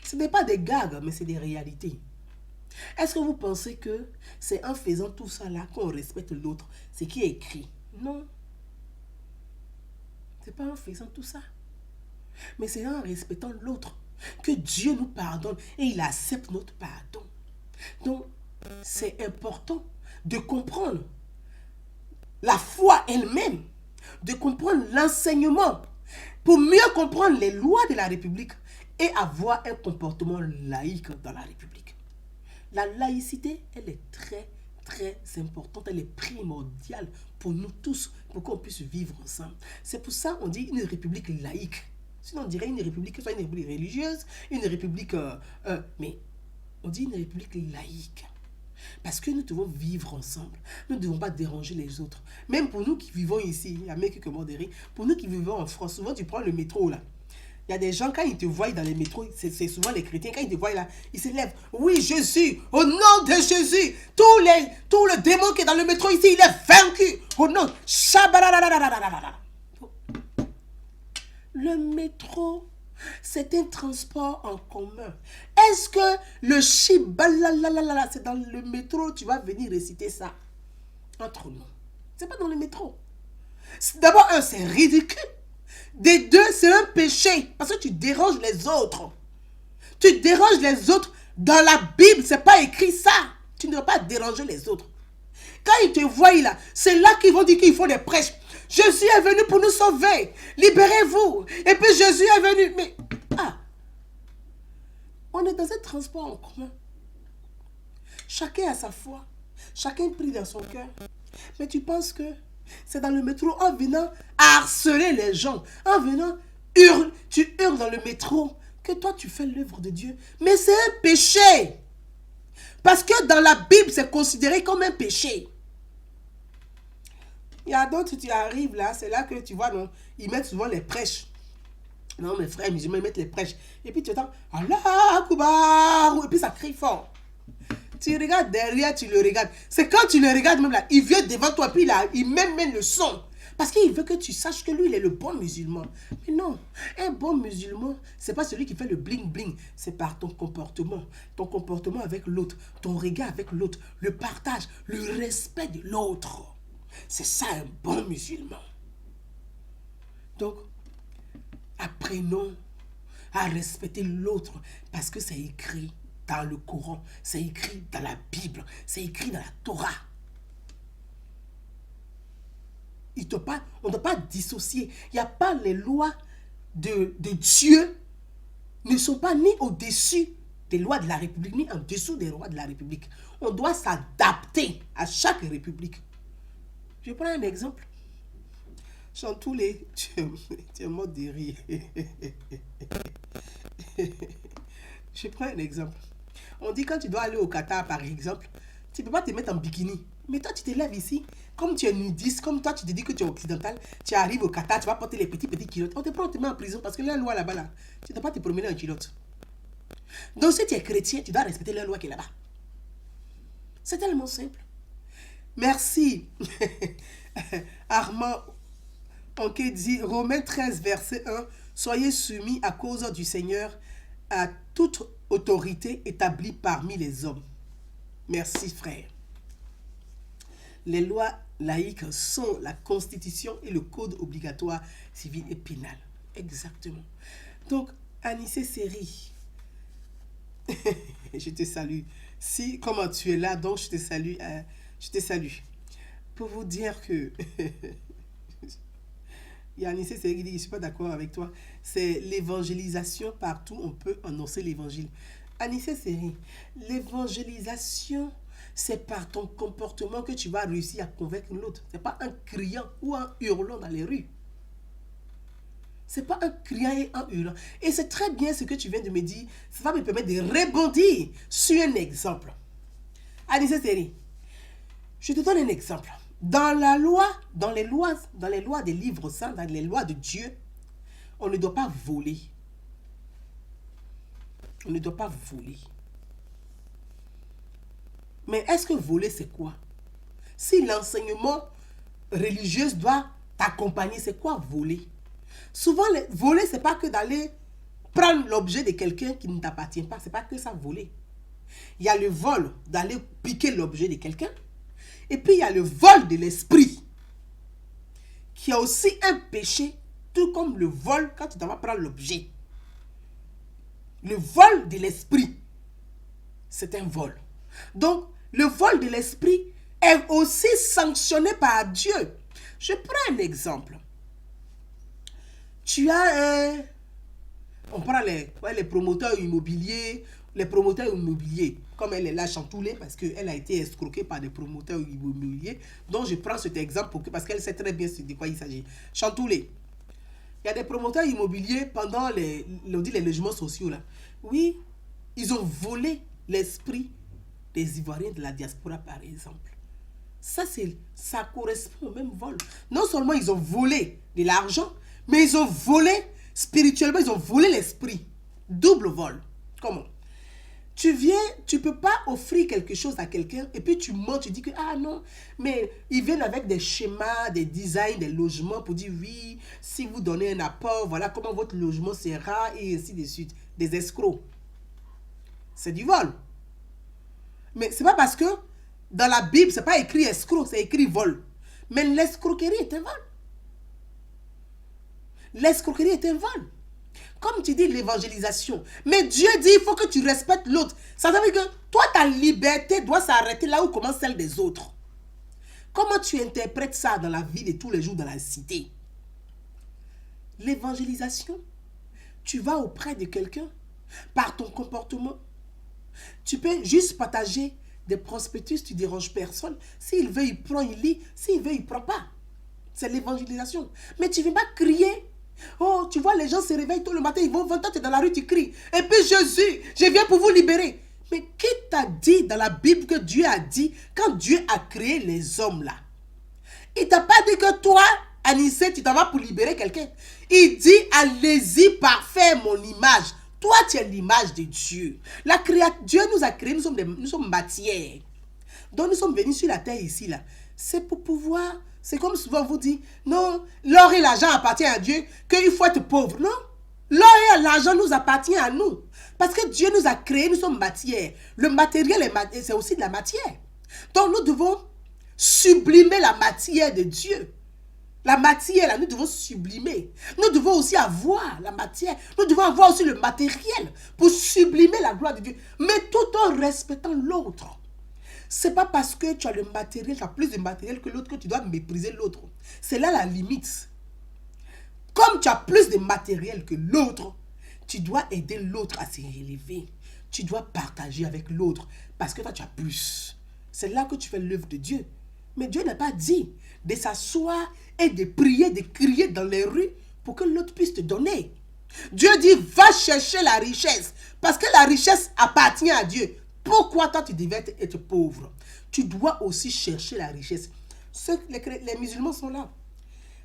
Ce n'est pas des gags, mais c'est des réalités. Est-ce que vous pensez que c'est en faisant tout ça là qu'on respecte l'autre, ce qui est écrit? Non. C'est pas en faisant tout ça. Mais c'est en respectant l'autre que Dieu nous pardonne et il accepte notre pardon. Donc, c'est important de comprendre la foi elle-même, de comprendre l'enseignement pour mieux comprendre les lois de la République et avoir un comportement laïque dans la République. La laïcité, elle est très, très importante, elle est primordiale pour nous tous, pour qu'on puisse vivre ensemble. C'est pour ça qu'on dit une république laïque. Sinon, on dirait une république, soit une république religieuse, une république... mais on dit une république laïque. Parce que nous devons vivre ensemble. Nous ne devons pas déranger les autres. Même pour nous qui vivons ici, il y a mec qui mort de rire. Pour nous qui vivons en France, souvent tu prends le métro là. Il y a des gens, quand ils te voient dans les métros, c'est souvent les chrétiens, quand ils te voient là, ils se lèvent. Oui, Jésus, au nom de Jésus, tout le démon qui est dans le métro ici, il est vaincu. Au nom. Le métro, c'est un transport en commun. Est-ce que le chibalalala, c'est dans le métro, tu vas venir réciter ça? Entre nous. C'est pas dans le métro. D'abord, un, c'est ridicule. Des deux, c'est un péché. Parce que tu déranges les autres. Tu déranges les autres. Dans la Bible, c'est pas écrit ça. Tu ne dois pas déranger les autres. Quand ils te voient là, c'est là qu'ils vont dire qu'il faut des prêches. Jésus est venu pour nous sauver. Libérez-vous. Et puis Jésus est venu. Mais, on est dans un transport en commun. Chacun a sa foi. Chacun prie dans son cœur. Mais tu penses que c'est dans le métro, en venant harceler les gens, en venant tu hurles dans le métro, que toi tu fais l'œuvre de Dieu. Mais c'est un péché. Parce que dans la Bible, c'est considéré comme un péché. Il y a d'autres, tu arrives là, c'est là que tu vois, non, ils mettent souvent les prêches. Non, mes frères musulmans, ils mettent les prêches. Et puis tu entends, Allah Akbar, et puis ça crie fort. Tu regardes derrière, tu le regardes. C'est quand tu le regardes même là, il vient devant toi, puis là, il met le son. Parce qu'il veut que tu saches que lui, il est le bon musulman. Mais non, un bon musulman, c'est pas celui qui fait le bling-bling. C'est par ton comportement avec l'autre, ton regard avec l'autre, le partage, le respect de l'autre. C'est ça un bon musulman. Donc, apprenons à respecter l'autre parce que c'est écrit dans le Coran, c'est écrit dans la Bible, c'est écrit dans la Torah. On ne doit pas dissocier. Il n'y a pas les lois de Dieu ne sont pas ni au-dessus des lois de la République, ni en dessous des lois de la République. On doit s'adapter à chaque République. Je prends un exemple. Chantoulé, tu es mort de rire. Je prends un exemple. On dit quand tu dois aller au Qatar, par exemple, tu ne peux pas te mettre en bikini. Mais toi, tu te lèves ici, comme tu es nudiste, comme toi, tu te dis que tu es occidental, tu arrives au Qatar, tu vas porter les petits culottes. On te prend, on te met en prison parce que la loi là-bas, là, tu ne dois pas te promener en culotte. Donc, si tu es chrétien, tu dois respecter la loi qui est là-bas. C'est tellement simple. Merci. Armand Onké dit, Romains 13, verset 1, soyez soumis à cause du Seigneur à toute autorité établie parmi les hommes. Merci, frère. Les lois laïques sont la constitution et le code obligatoire civil et pénal. Exactement. Donc, Anissé Série, je te salue. Si, comment tu es là, donc je te salue. Pour vous dire que Il y a Anissé Seri qui dit, je ne suis pas d'accord avec toi. C'est l'évangélisation partout, on peut annoncer l'évangile. Anissé Seri, l'évangélisation, c'est par ton comportement que tu vas réussir à convaincre l'autre. Ce n'est pas en criant ou en hurlant dans les rues. C'est pas un criant et un hurlant. Et c'est très bien ce que tu viens de me dire. Ça va me permettre de rebondir sur un exemple. Anissé Seri, je te donne un exemple. Dans la loi, dans les lois des livres saints, dans les lois de Dieu, on ne doit pas voler. On ne doit pas voler. Mais est-ce que voler, c'est quoi? Si l'enseignement religieux doit t'accompagner, c'est quoi voler? Souvent, voler, c'est pas que d'aller prendre l'objet de quelqu'un qui ne t'appartient pas. C'est pas que ça, voler. Il y a le vol, d'aller piquer l'objet de quelqu'un. Et puis, il y a le vol de l'esprit, qui est aussi un péché, tout comme le vol quand tu vas prendre l'objet. Le vol de l'esprit, c'est un vol. Donc, le vol de l'esprit est aussi sanctionné par Dieu. Je prends un exemple. Tu as un... On prend les promoteurs immobiliers, comme elle est là, Chantoulé, parce qu'elle a été escroquée par des promoteurs immobiliers. Donc, je prends cet exemple parce qu'elle sait très bien de quoi il s'agit. Chantoulé. Il y a des promoteurs immobiliers pendant les logements sociaux, là. Oui, ils ont volé l'esprit des Ivoiriens de la diaspora, par exemple. Ça correspond au même vol. Non seulement ils ont volé de l'argent, mais ils ont volé spirituellement, ils ont volé l'esprit. Double vol. Comment? Tu ne peux pas offrir quelque chose à quelqu'un et puis tu mens, tu dis que, ah non, mais ils viennent avec des schémas, des designs, des logements pour dire, oui, si vous donnez un apport, voilà comment votre logement sera et ainsi de suite. Des escrocs. C'est du vol. Mais c'est pas parce que dans la Bible, c'est pas écrit escroc, c'est écrit vol. Mais l'escroquerie est un vol. L'escroquerie est un vol. Comme tu dis, l'évangélisation. Mais Dieu dit, il faut que tu respectes l'autre. Ça veut dire que toi, ta liberté doit s'arrêter là où commence celle des autres. Comment tu interprètes ça dans la vie de tous les jours dans la cité? L'évangélisation, tu vas auprès de quelqu'un par ton comportement. Tu peux juste partager des prospectus, tu ne déranges personne. S'il veut, il prend, il lit. S'il veut, il ne prend pas. C'est l'évangélisation. Mais tu ne viens pas crier. Oh, tu vois, les gens se réveillent tôt le matin, ils vont 20 ans, tu es dans la rue, tu cries. Et puis Jésus, je viens pour vous libérer. Mais qui t'a dit dans la Bible que Dieu a dit, quand Dieu a créé les hommes là? Il t'a pas dit que toi, Anissé, tu t'en vas pour libérer quelqu'un. Il dit, allez-y, parfait mon image. Toi, tu es l'image de Dieu. Dieu nous a créés, nous sommes matière. Donc nous sommes venus sur la terre ici là. C'est pour pouvoir... C'est comme souvent on vous dit, non, l'or et l'argent appartiennent à Dieu, qu'il faut être pauvre. Non, l'or et l'argent nous appartiennent à nous. Parce que Dieu nous a créés, nous sommes matière. Le matériel, c'est aussi de la matière. Donc nous devons sublimer la matière de Dieu. La matière, là, nous devons sublimer. Nous devons aussi avoir la matière. Nous devons avoir aussi le matériel pour sublimer la gloire de Dieu. Mais tout en respectant l'autre. Ce n'est pas parce que tu as le matériel, tu as plus de matériel que l'autre que tu dois mépriser l'autre. C'est là la limite. Comme tu as plus de matériel que l'autre, tu dois aider l'autre à se relever. Tu dois partager avec l'autre parce que toi tu as plus. C'est là que tu fais l'œuvre de Dieu. Mais Dieu n'a pas dit de s'asseoir et de prier, de crier dans les rues pour que l'autre puisse te donner. Dieu dit va chercher la richesse parce que la richesse appartient à Dieu. Pourquoi toi tu devais être pauvre? Tu dois aussi chercher la richesse. Les musulmans sont là.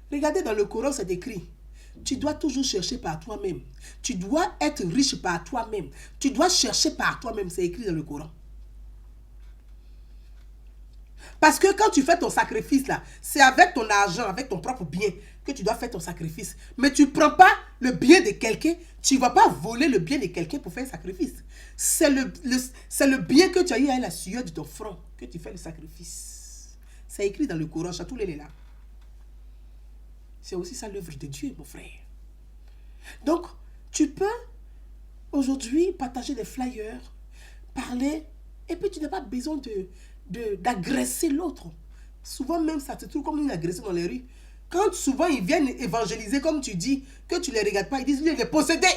Regardez dans le Coran, c'est écrit. Tu dois toujours chercher par toi-même. Tu dois être riche par toi-même. Tu dois chercher par toi-même. C'est écrit dans le Coran. Parce que quand tu fais ton sacrifice là, c'est avec ton argent, avec ton propre bien que tu dois faire ton sacrifice. Mais tu ne prends pas le bien de quelqu'un, tu ne vas pas voler le bien de quelqu'un pour faire un sacrifice. C'est le bien que tu as eu à la sueur de ton front que tu fais le sacrifice. C'est écrit dans le Coran, Chatoul est là. C'est aussi ça l'œuvre de Dieu, mon frère. Donc, tu peux aujourd'hui partager des flyers, parler, et puis tu n'as pas besoin d'agresser l'autre. Souvent même, ça se trouve comme une agression dans les rues. Quand souvent ils viennent évangéliser, comme tu dis, que tu ne les regardes pas, ils disent, lui, il est possédé.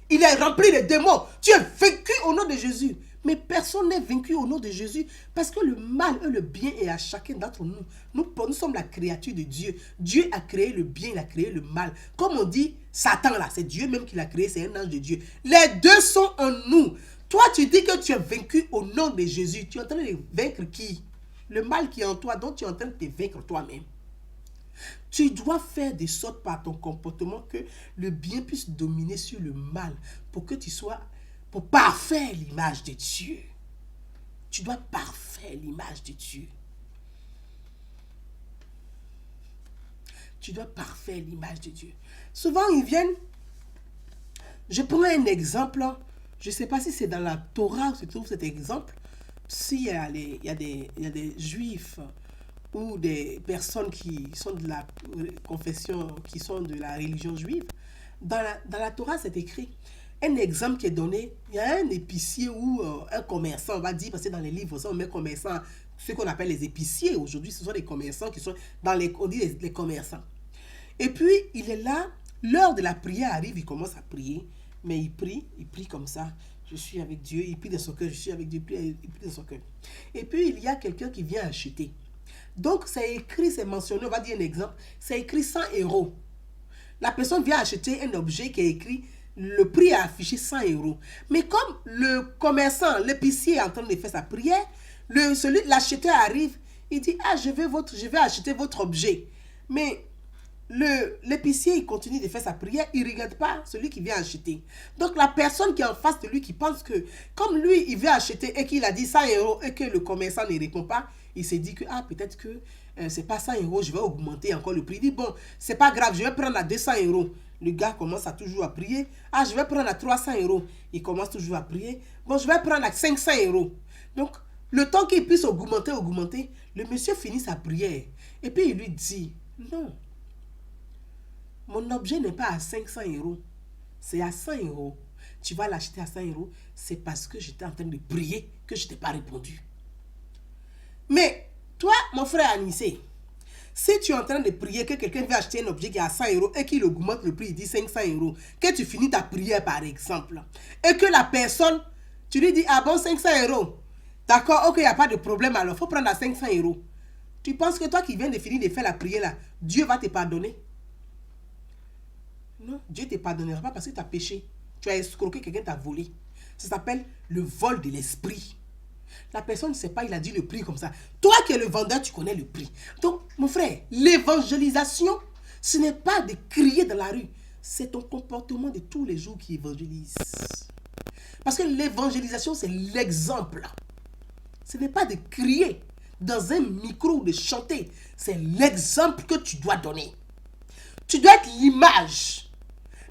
Il est rempli de démons. Tu es vaincu au nom de Jésus. Mais personne n'est vaincu au nom de Jésus parce que le mal et le bien est à chacun d'entre nous. Nous sommes la créature de Dieu. Dieu a créé le bien, il a créé le mal. Comme on dit, Satan là, c'est Dieu même qui l'a créé, c'est un ange de Dieu. Les deux sont en nous. Toi, tu dis que tu es vaincu au nom de Jésus. Tu es en train de vaincre qui? Le mal qui est en toi, donc tu es en train de te vaincre toi-même. Tu dois faire de sorte par ton comportement que le bien puisse dominer sur le mal pour que tu sois, pour parfaire l'image de Dieu. Tu dois parfaire l'image de Dieu. Tu dois parfaire l'image de Dieu. Souvent, ils viennent, je prends un exemple, je ne sais pas si c'est dans la Torah où se trouve cet exemple, s'il y a des juifs ou des personnes qui sont de la confession, qui sont de la religion juive, dans la Torah, c'est écrit. Un exemple qui est donné, il y a un épicier ou un commerçant, on va dire, parce que dans les livres, on met commerçants, ce qu'on appelle les épiciers. Aujourd'hui, ce sont les commerçants qui sont dans les, on dit les commerçants. Et puis, il est là, l'heure de la prière arrive, il commence à prier, mais il prie comme ça. Je suis avec Dieu, il prie de son cœur, je suis avec Dieu, il prie de son cœur. Et puis, il y a quelqu'un qui vient acheter. Donc, c'est écrit, c'est mentionné, on va dire un exemple, c'est écrit 100 €. La personne vient acheter un objet qui est écrit, le prix est affiché 100 €. Mais comme le commerçant, l'épicier est en train de faire sa prière, l'acheteur arrive, il dit, ah, je vais acheter votre objet. Mais l'épicier, il continue de faire sa prière, il ne regarde pas celui qui vient acheter. Donc, la personne qui est en face de lui, qui pense que, comme lui, il vient acheter et qu'il a dit 100 € et que le commerçant ne répond pas, il s'est dit que, ah, peut-être que c'est pas 100 €, je vais augmenter encore le prix. Il dit, bon, c'est pas grave, je vais prendre à 200 €. Le gars commence à toujours à prier. Ah, je vais prendre à 300 €. Il commence toujours à prier. Bon, je vais prendre à 500 €. Donc, le temps qu'il puisse augmenter, le monsieur finit sa prière. Et puis, il lui dit, non, mon objet n'est pas à 500 €, c'est à 100 €. Tu vas l'acheter à 100 €, c'est parce que j'étais en train de prier que je ne t'ai pas répondu. Mais toi, mon frère Anissé, si tu es en train de prier que quelqu'un veut acheter un objet qui est à 100 € et qu'il augmente le prix, il dit 500 €, que tu finis ta prière par exemple, et que la personne, tu lui dis, ah bon, 500 €, d'accord, ok, il n'y a pas de problème alors, il faut prendre à 500 €. Tu penses que toi qui viens de finir de faire la prière là, Dieu va te pardonner? Non, Dieu ne te pardonnera pas parce que tu as péché. Tu as escroqué, quelqu'un t'a volé. Ça s'appelle le vol de l'esprit. La personne ne sait pas, il a dit le prix comme ça. Toi qui es le vendeur, tu connais le prix. Donc, mon frère, l'évangélisation, ce n'est pas de crier dans la rue. C'est ton comportement de tous les jours qui évangélise. Parce que l'évangélisation, c'est l'exemple. Ce n'est pas de crier dans un micro ou de chanter. C'est l'exemple que tu dois donner. Tu dois être l'image.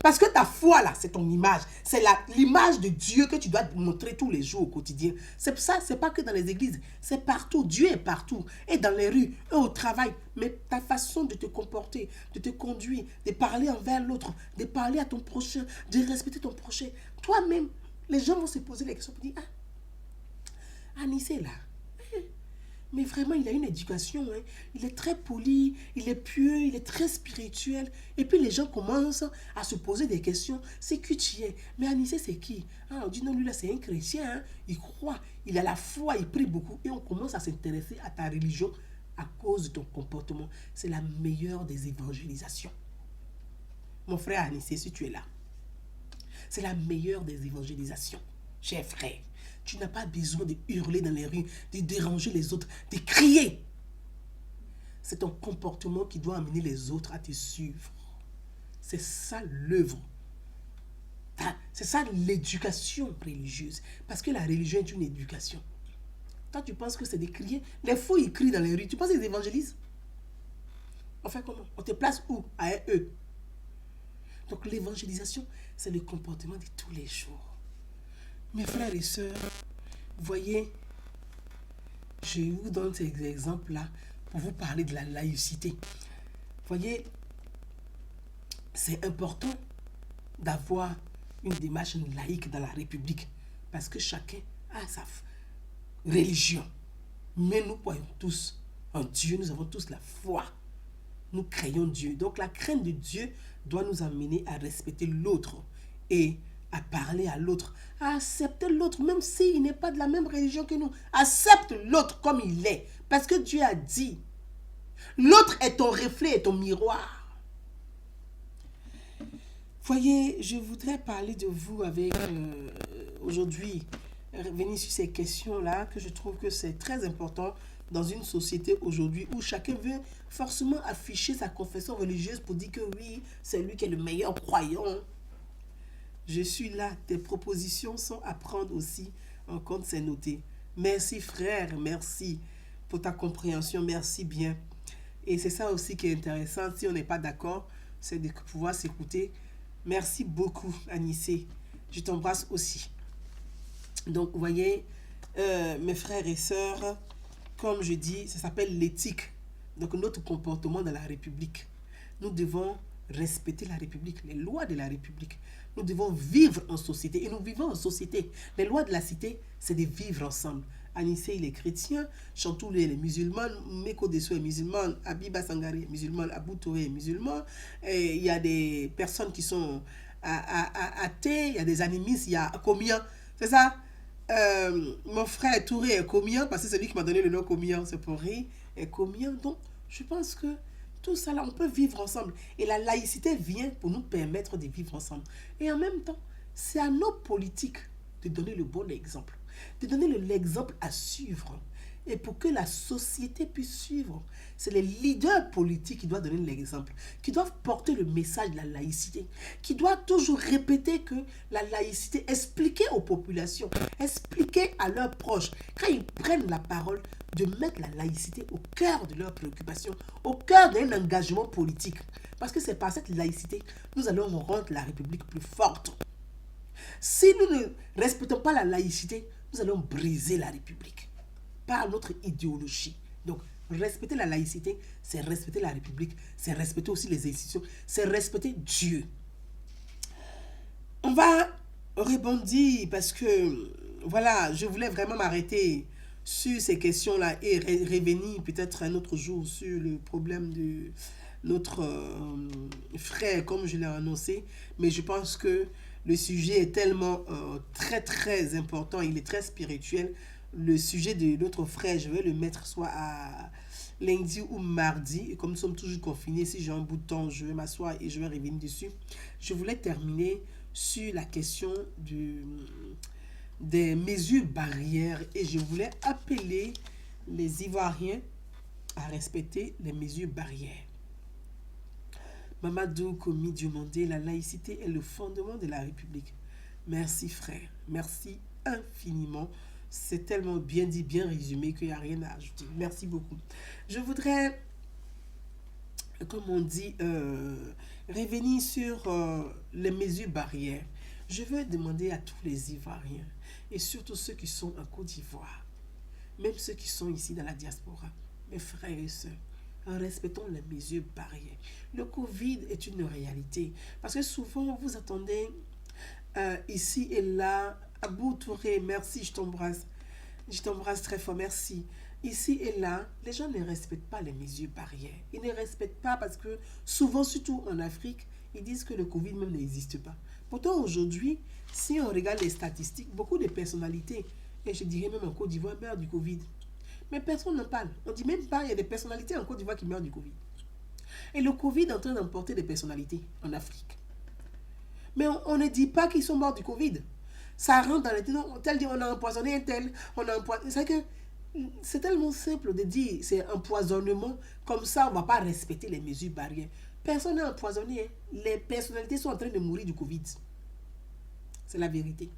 Parce que ta foi, là, c'est ton image. C'est l'image de Dieu que tu dois montrer tous les jours au quotidien. C'est pour ça, c'est pas que dans les églises. C'est partout. Dieu est partout. Et dans les rues, et au travail. Mais ta façon de te comporter, de te conduire, de parler envers l'autre, de parler à ton prochain, de respecter ton prochain. Toi-même, les gens vont se poser les questions pour dire, ah, Anissé, là, mais vraiment, il a une éducation. Hein. Il est très poli, il est pieux, il est très spirituel. Et puis les gens commencent à se poser des questions. C'est qui tu es? Mais Anissé, c'est qui? Ah, on dit non, lui là, c'est un chrétien. Hein. Il croit, il a la foi, il prie beaucoup. Et on commence à s'intéresser à ta religion à cause de ton comportement. C'est la meilleure des évangélisations. Mon frère Anissé, si tu es là, c'est la meilleure des évangélisations. Cher frère. Tu n'as pas besoin de hurler dans les rues, de déranger les autres, de crier. C'est ton comportement qui doit amener les autres à te suivre. C'est ça l'œuvre. C'est ça l'éducation religieuse. Parce que la religion est une éducation. Toi, tu penses que c'est de crier. Les fous, ils crient dans les rues. Tu penses qu'ils évangélisent? On fait comment? On te place où? À eux. Donc l'évangélisation, c'est le comportement de tous les jours. Mes frères et sœurs, voyez, je vous donne ces exemples-là pour vous parler de la laïcité. Voyez, c'est important d'avoir une démarche laïque dans la République parce que chacun a sa religion. Mais nous croyons tous en Dieu, nous avons tous la foi. nous craignons Dieu. Donc la crainte de Dieu doit nous amener à respecter l'autre et à parler à l'autre, à accepter l'autre, même s'il n'est pas de la même religion que nous. Accepte l'autre comme il est, parce que Dieu a dit, l'autre est ton reflet et ton miroir. Voyez, je voudrais parler de vous avec aujourd'hui, revenir sur ces questions-là, que je trouve que c'est très important dans une société aujourd'hui où chacun veut forcément afficher sa confession religieuse pour dire que oui, c'est lui qui est le meilleur croyant. Je suis là, tes propositions sont à prendre aussi en compte, c'est noté. Merci frère, merci pour ta compréhension, merci bien. Et c'est ça aussi qui est intéressant, si on n'est pas d'accord, c'est de pouvoir s'écouter. Merci beaucoup Anissé, je t'embrasse aussi. Donc vous voyez, mes frères et sœurs, comme je dis, ça s'appelle l'éthique. Donc notre comportement dans la République. Nous devons respecter la République, les lois de la République. Nous devons vivre en société et nous vivons en société. Les lois de la cité, c'est de vivre ensemble. Anissé, il est chrétien, Chantou, il est musulman, Meko Desso est musulman, Abiba Sangare est musulman, Abou Touré est musulman. Et il y a des personnes qui sont athées, il y a des animistes, il y a combien, c'est ça? Mon frère Touré est combien, parce que c'est lui qui m'a donné le nom combien, c'est pour rire, est combien. Donc, je pense que tout ça là, on peut vivre ensemble. Et la laïcité vient pour nous permettre de vivre ensemble. Et en même temps, c'est à nos politiques de donner le bon exemple, de donner l'exemple à suivre. Et pour que la société puisse suivre, c'est les leaders politiques qui doivent donner l'exemple, qui doivent porter le message de la laïcité, qui doivent toujours répéter que la laïcité, expliquer aux populations, expliquer à leurs proches, quand ils prennent la parole, de mettre la laïcité au cœur de leurs préoccupations, au cœur d'un engagement politique. Parce que c'est par cette laïcité, nous allons rendre la République plus forte. Si nous ne respectons pas la laïcité, nous allons briser la République par notre idéologie. Donc, respecter la laïcité, c'est respecter la République, c'est respecter aussi les institutions, c'est respecter Dieu. On va rebondir parce que, voilà, je voulais vraiment m'arrêter sur ces questions-là et revenir peut-être un autre jour sur le problème de notre frère, comme je l'ai annoncé. Mais je pense que le sujet est tellement très très important, il est très spirituel. Le sujet de notre frère, je vais le mettre soit à lundi ou mardi. Et comme nous sommes toujours confinés, si j'ai un bout de temps, je vais m'asseoir et je vais revenir dessus. Je voulais terminer sur la question des mesures barrières et je voulais appeler les Ivoiriens à respecter les mesures barrières. Mamadou Komi Diomandé, la laïcité est le fondement de la République. Merci frère, merci infiniment. C'est tellement bien dit, bien résumé qu'il n'y a rien à ajouter. Merci beaucoup. Je voudrais, comme on dit, revenir sur les mesures barrières. Je veux demander à tous les Ivoiriens, et surtout ceux qui sont en Côte d'Ivoire, même ceux qui sont ici dans la diaspora, mes frères et sœurs, respectons les mesures barrières. Le Covid est une réalité. Parce que souvent, vous attendez ici et là. Abou Touré, merci, je t'embrasse. Je t'embrasse très fort, merci. Ici et là, les gens ne respectent pas les mesures barrières. Ils ne respectent pas parce que souvent, surtout en Afrique, ils disent que le Covid même n'existe pas. Pourtant, aujourd'hui, si on regarde les statistiques, beaucoup de personnalités, et je dirais même en Côte d'Ivoire, meurent du Covid. Mais personne n'en parle. On ne dit même pas, il y a des personnalités en Côte d'Ivoire qui meurent du Covid. Et le Covid est en train d'emporter des personnalités en Afrique. Mais on ne dit pas qu'ils sont morts du Covid. Ça rentre dans les... Non, tel dit, on a empoisonné un tel, on a empoisonné... C'est tellement simple de dire c'est empoisonnement. Comme ça, on ne va pas respecter les mesures barrières. Personne n'est empoisonné. Hein. Les personnalités sont en train de mourir du Covid. C'est la vérité.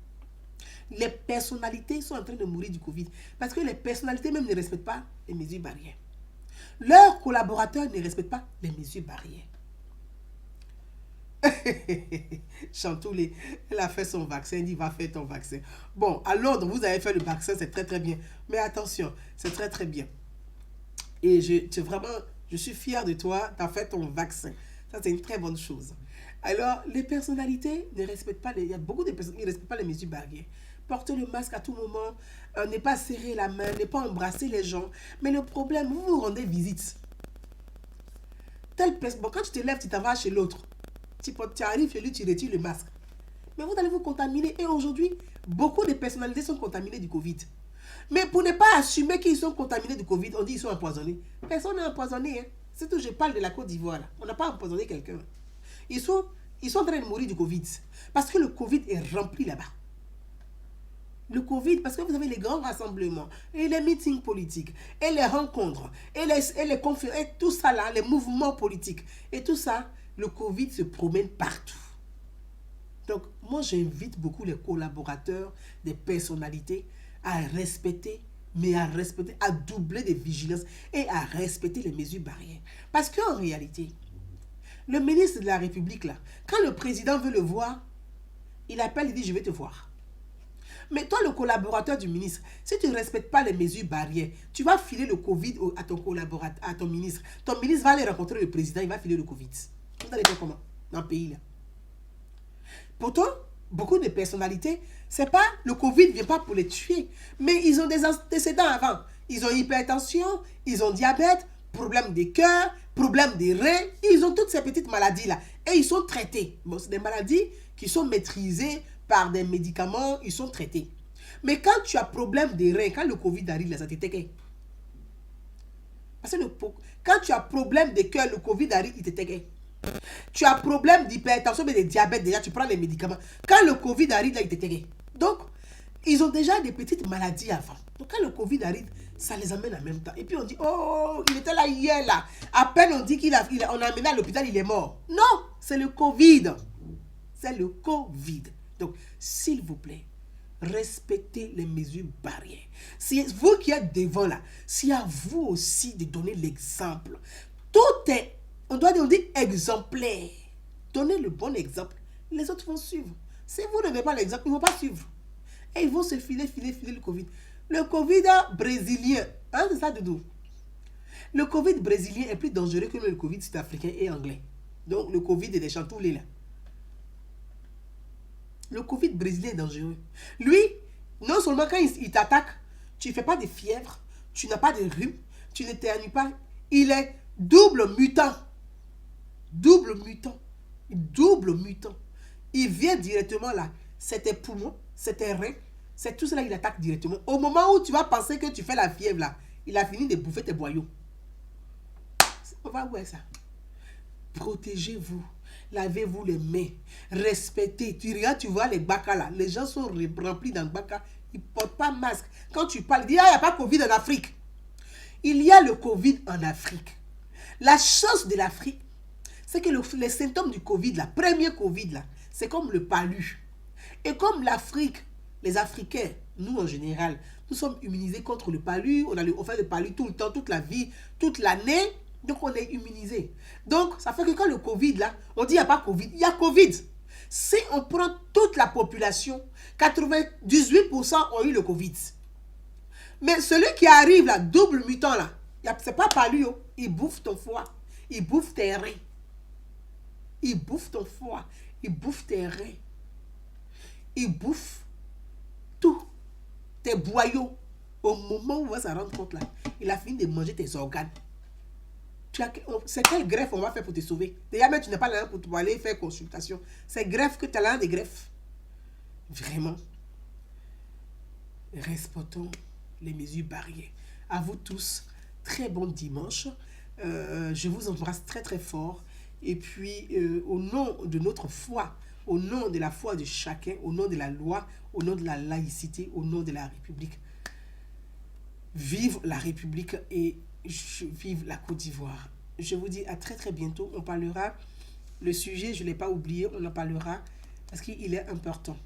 Les personnalités sont en train de mourir du Covid. Parce que les personnalités même ne respectent pas les mesures barrières. Leurs collaborateurs ne respectent pas les mesures barrières. Chantoulé, elle a fait son vaccin, elle dit va faire ton vaccin. Bon, à Londres, vous avez fait le vaccin, c'est très très bien. Mais attention, c'est très très bien. Et je suis fière de toi, tu as fait ton vaccin. Ça, c'est une très bonne chose. Alors, les personnalités ne respectent pas, il y a beaucoup de personnes qui ne respectent pas les mesures barrières. Porter le masque à tout moment, ne pas serrer la main, ne pas embrasser les gens. Mais le problème, vous vous rendez visite. Bon, quand tu te lèves, tu t'en vas chez l'autre. Tu arrives chez lui, tu retires le masque. Mais vous allez vous contaminer. Et aujourd'hui, beaucoup de personnalités sont contaminées du Covid. Mais pour ne pas assumer qu'ils sont contaminés du Covid, on dit qu'ils sont empoisonnés. Personne n'est empoisonné. Hein. C'est tout, je parle de la Côte d'Ivoire. Là. On n'a pas empoisonné quelqu'un. Ils sont en train de mourir du Covid. Parce que le Covid est rempli là-bas. Le Covid, parce que vous avez les grands rassemblements, et les meetings politiques, et les rencontres, et les conférences, et tout ça là, les mouvements politiques, et tout ça, le Covid se promène partout. Donc, moi, j'invite beaucoup les collaborateurs, des personnalités, à respecter, à doubler de vigilance et à respecter les mesures barrières. Parce qu'en réalité, le ministre de la République, là, quand le président veut le voir, il appelle, il dit, je vais te voir. Mais toi, le collaborateur du ministre, si tu ne respectes pas les mesures barrières, tu vas filer le Covid à ton collaborateur, à ton ministre. Ton ministre va aller rencontrer le président, il va filer le Covid. Vous allez faire comment dans le pays là? Pourtant, beaucoup de personnalités, c'est pas, le Covid ne vient pas pour les tuer, mais ils ont des antécédents avant. Ils ont hypertension, ils ont diabète, problème de cœur, problème des reins, ils ont toutes ces petites maladies-là. Et ils sont traités. Bon, c'est des maladies qui sont maîtrisées par des médicaments, ils sont traités. Mais quand tu as problème des reins, quand le Covid arrive, là, ça t'éteint. Parce que quand tu as problème de cœur, le Covid arrive, il t'éteint. Tu as problème d'hypertension, mais de diabète, déjà, tu prends les médicaments. Quand le Covid arrive, là, il t'éteint. Donc, ils ont déjà des petites maladies avant. Donc, quand le Covid arrive, ça les amène en même temps. Et puis, on dit, oh, il était là hier, là. À peine on dit on a amené à l'hôpital, il est mort. Non, c'est le Covid. C'est le Covid. Donc, s'il vous plaît, respectez les mesures barrières. C'est vous qui êtes devant là. C'est à vous aussi de donner l'exemple. Tout est, on dit exemplaire. Donnez le bon exemple. Les autres vont suivre. Si vous ne donnez pas l'exemple, ils ne vont pas suivre. Et ils vont se filer le Covid. Le Covid brésilien, hein, c'est ça, Doudou? Le Covid brésilien est plus dangereux que le Covid sud-africain et anglais. Donc, le Covid est des chantoulés là. Le Covid brésilien est dangereux. Lui, non seulement quand il t'attaque, tu ne fais pas de fièvre, tu n'as pas de rhume, tu n'éternues pas. Il est double mutant. Double mutant. Double mutant. Il vient directement là. C'est tes poumons, c'est tes reins, c'est tout cela qu'il attaque directement. Au moment où tu vas penser que tu fais la fièvre là, il a fini de bouffer tes boyaux. On va voir ça. Protégez-vous. Lavez-vous les mains. Respectez. Tu regardes, tu vois les baka là. Les gens sont remplis dans le baka. Ils ne portent pas masque. Quand tu parles, ils disent, ah, il n'y a pas Covid en Afrique. Il y a le Covid en Afrique. La chance de l'Afrique, c'est que les symptômes du Covid, la première Covid là, c'est comme le palu. Et comme l'Afrique, les Africains, nous en général, nous sommes immunisés contre le palu. On fait le palu tout le temps, toute la vie, toute l'année. Donc, on est immunisé. Donc, ça fait que quand le Covid, là, on dit qu'il n'y a pas Covid. Il y a Covid. Si on prend toute la population, 98% ont eu le Covid. Mais celui qui arrive, là, double mutant, là, c'est pas par lui, oh. Il bouffe ton foie. Il bouffe tes reins. Il bouffe ton foie. Il bouffe tes reins. Il bouffe tout. Tes boyaux. Au moment où on va s'en rendre compte, là, il a fini de manger tes organes. C'est quelle greffe on va faire pour te sauver? Déjà, même tu n'as pas l'argent pour aller faire consultation. C'est greffe que tu as l'argent de greffe. Vraiment. Respectons les mesures barrières. À vous tous, très bon dimanche. Je vous embrasse très très fort. Et puis, au nom de notre foi, au nom de la foi de chacun, au nom de la loi, au nom de la laïcité, au nom de la République, vive la République et vive la Côte d'Ivoire. Je vous dis à très très bientôt. On parlera, le sujet, je ne l'ai pas oublié, on en parlera parce qu'il est important.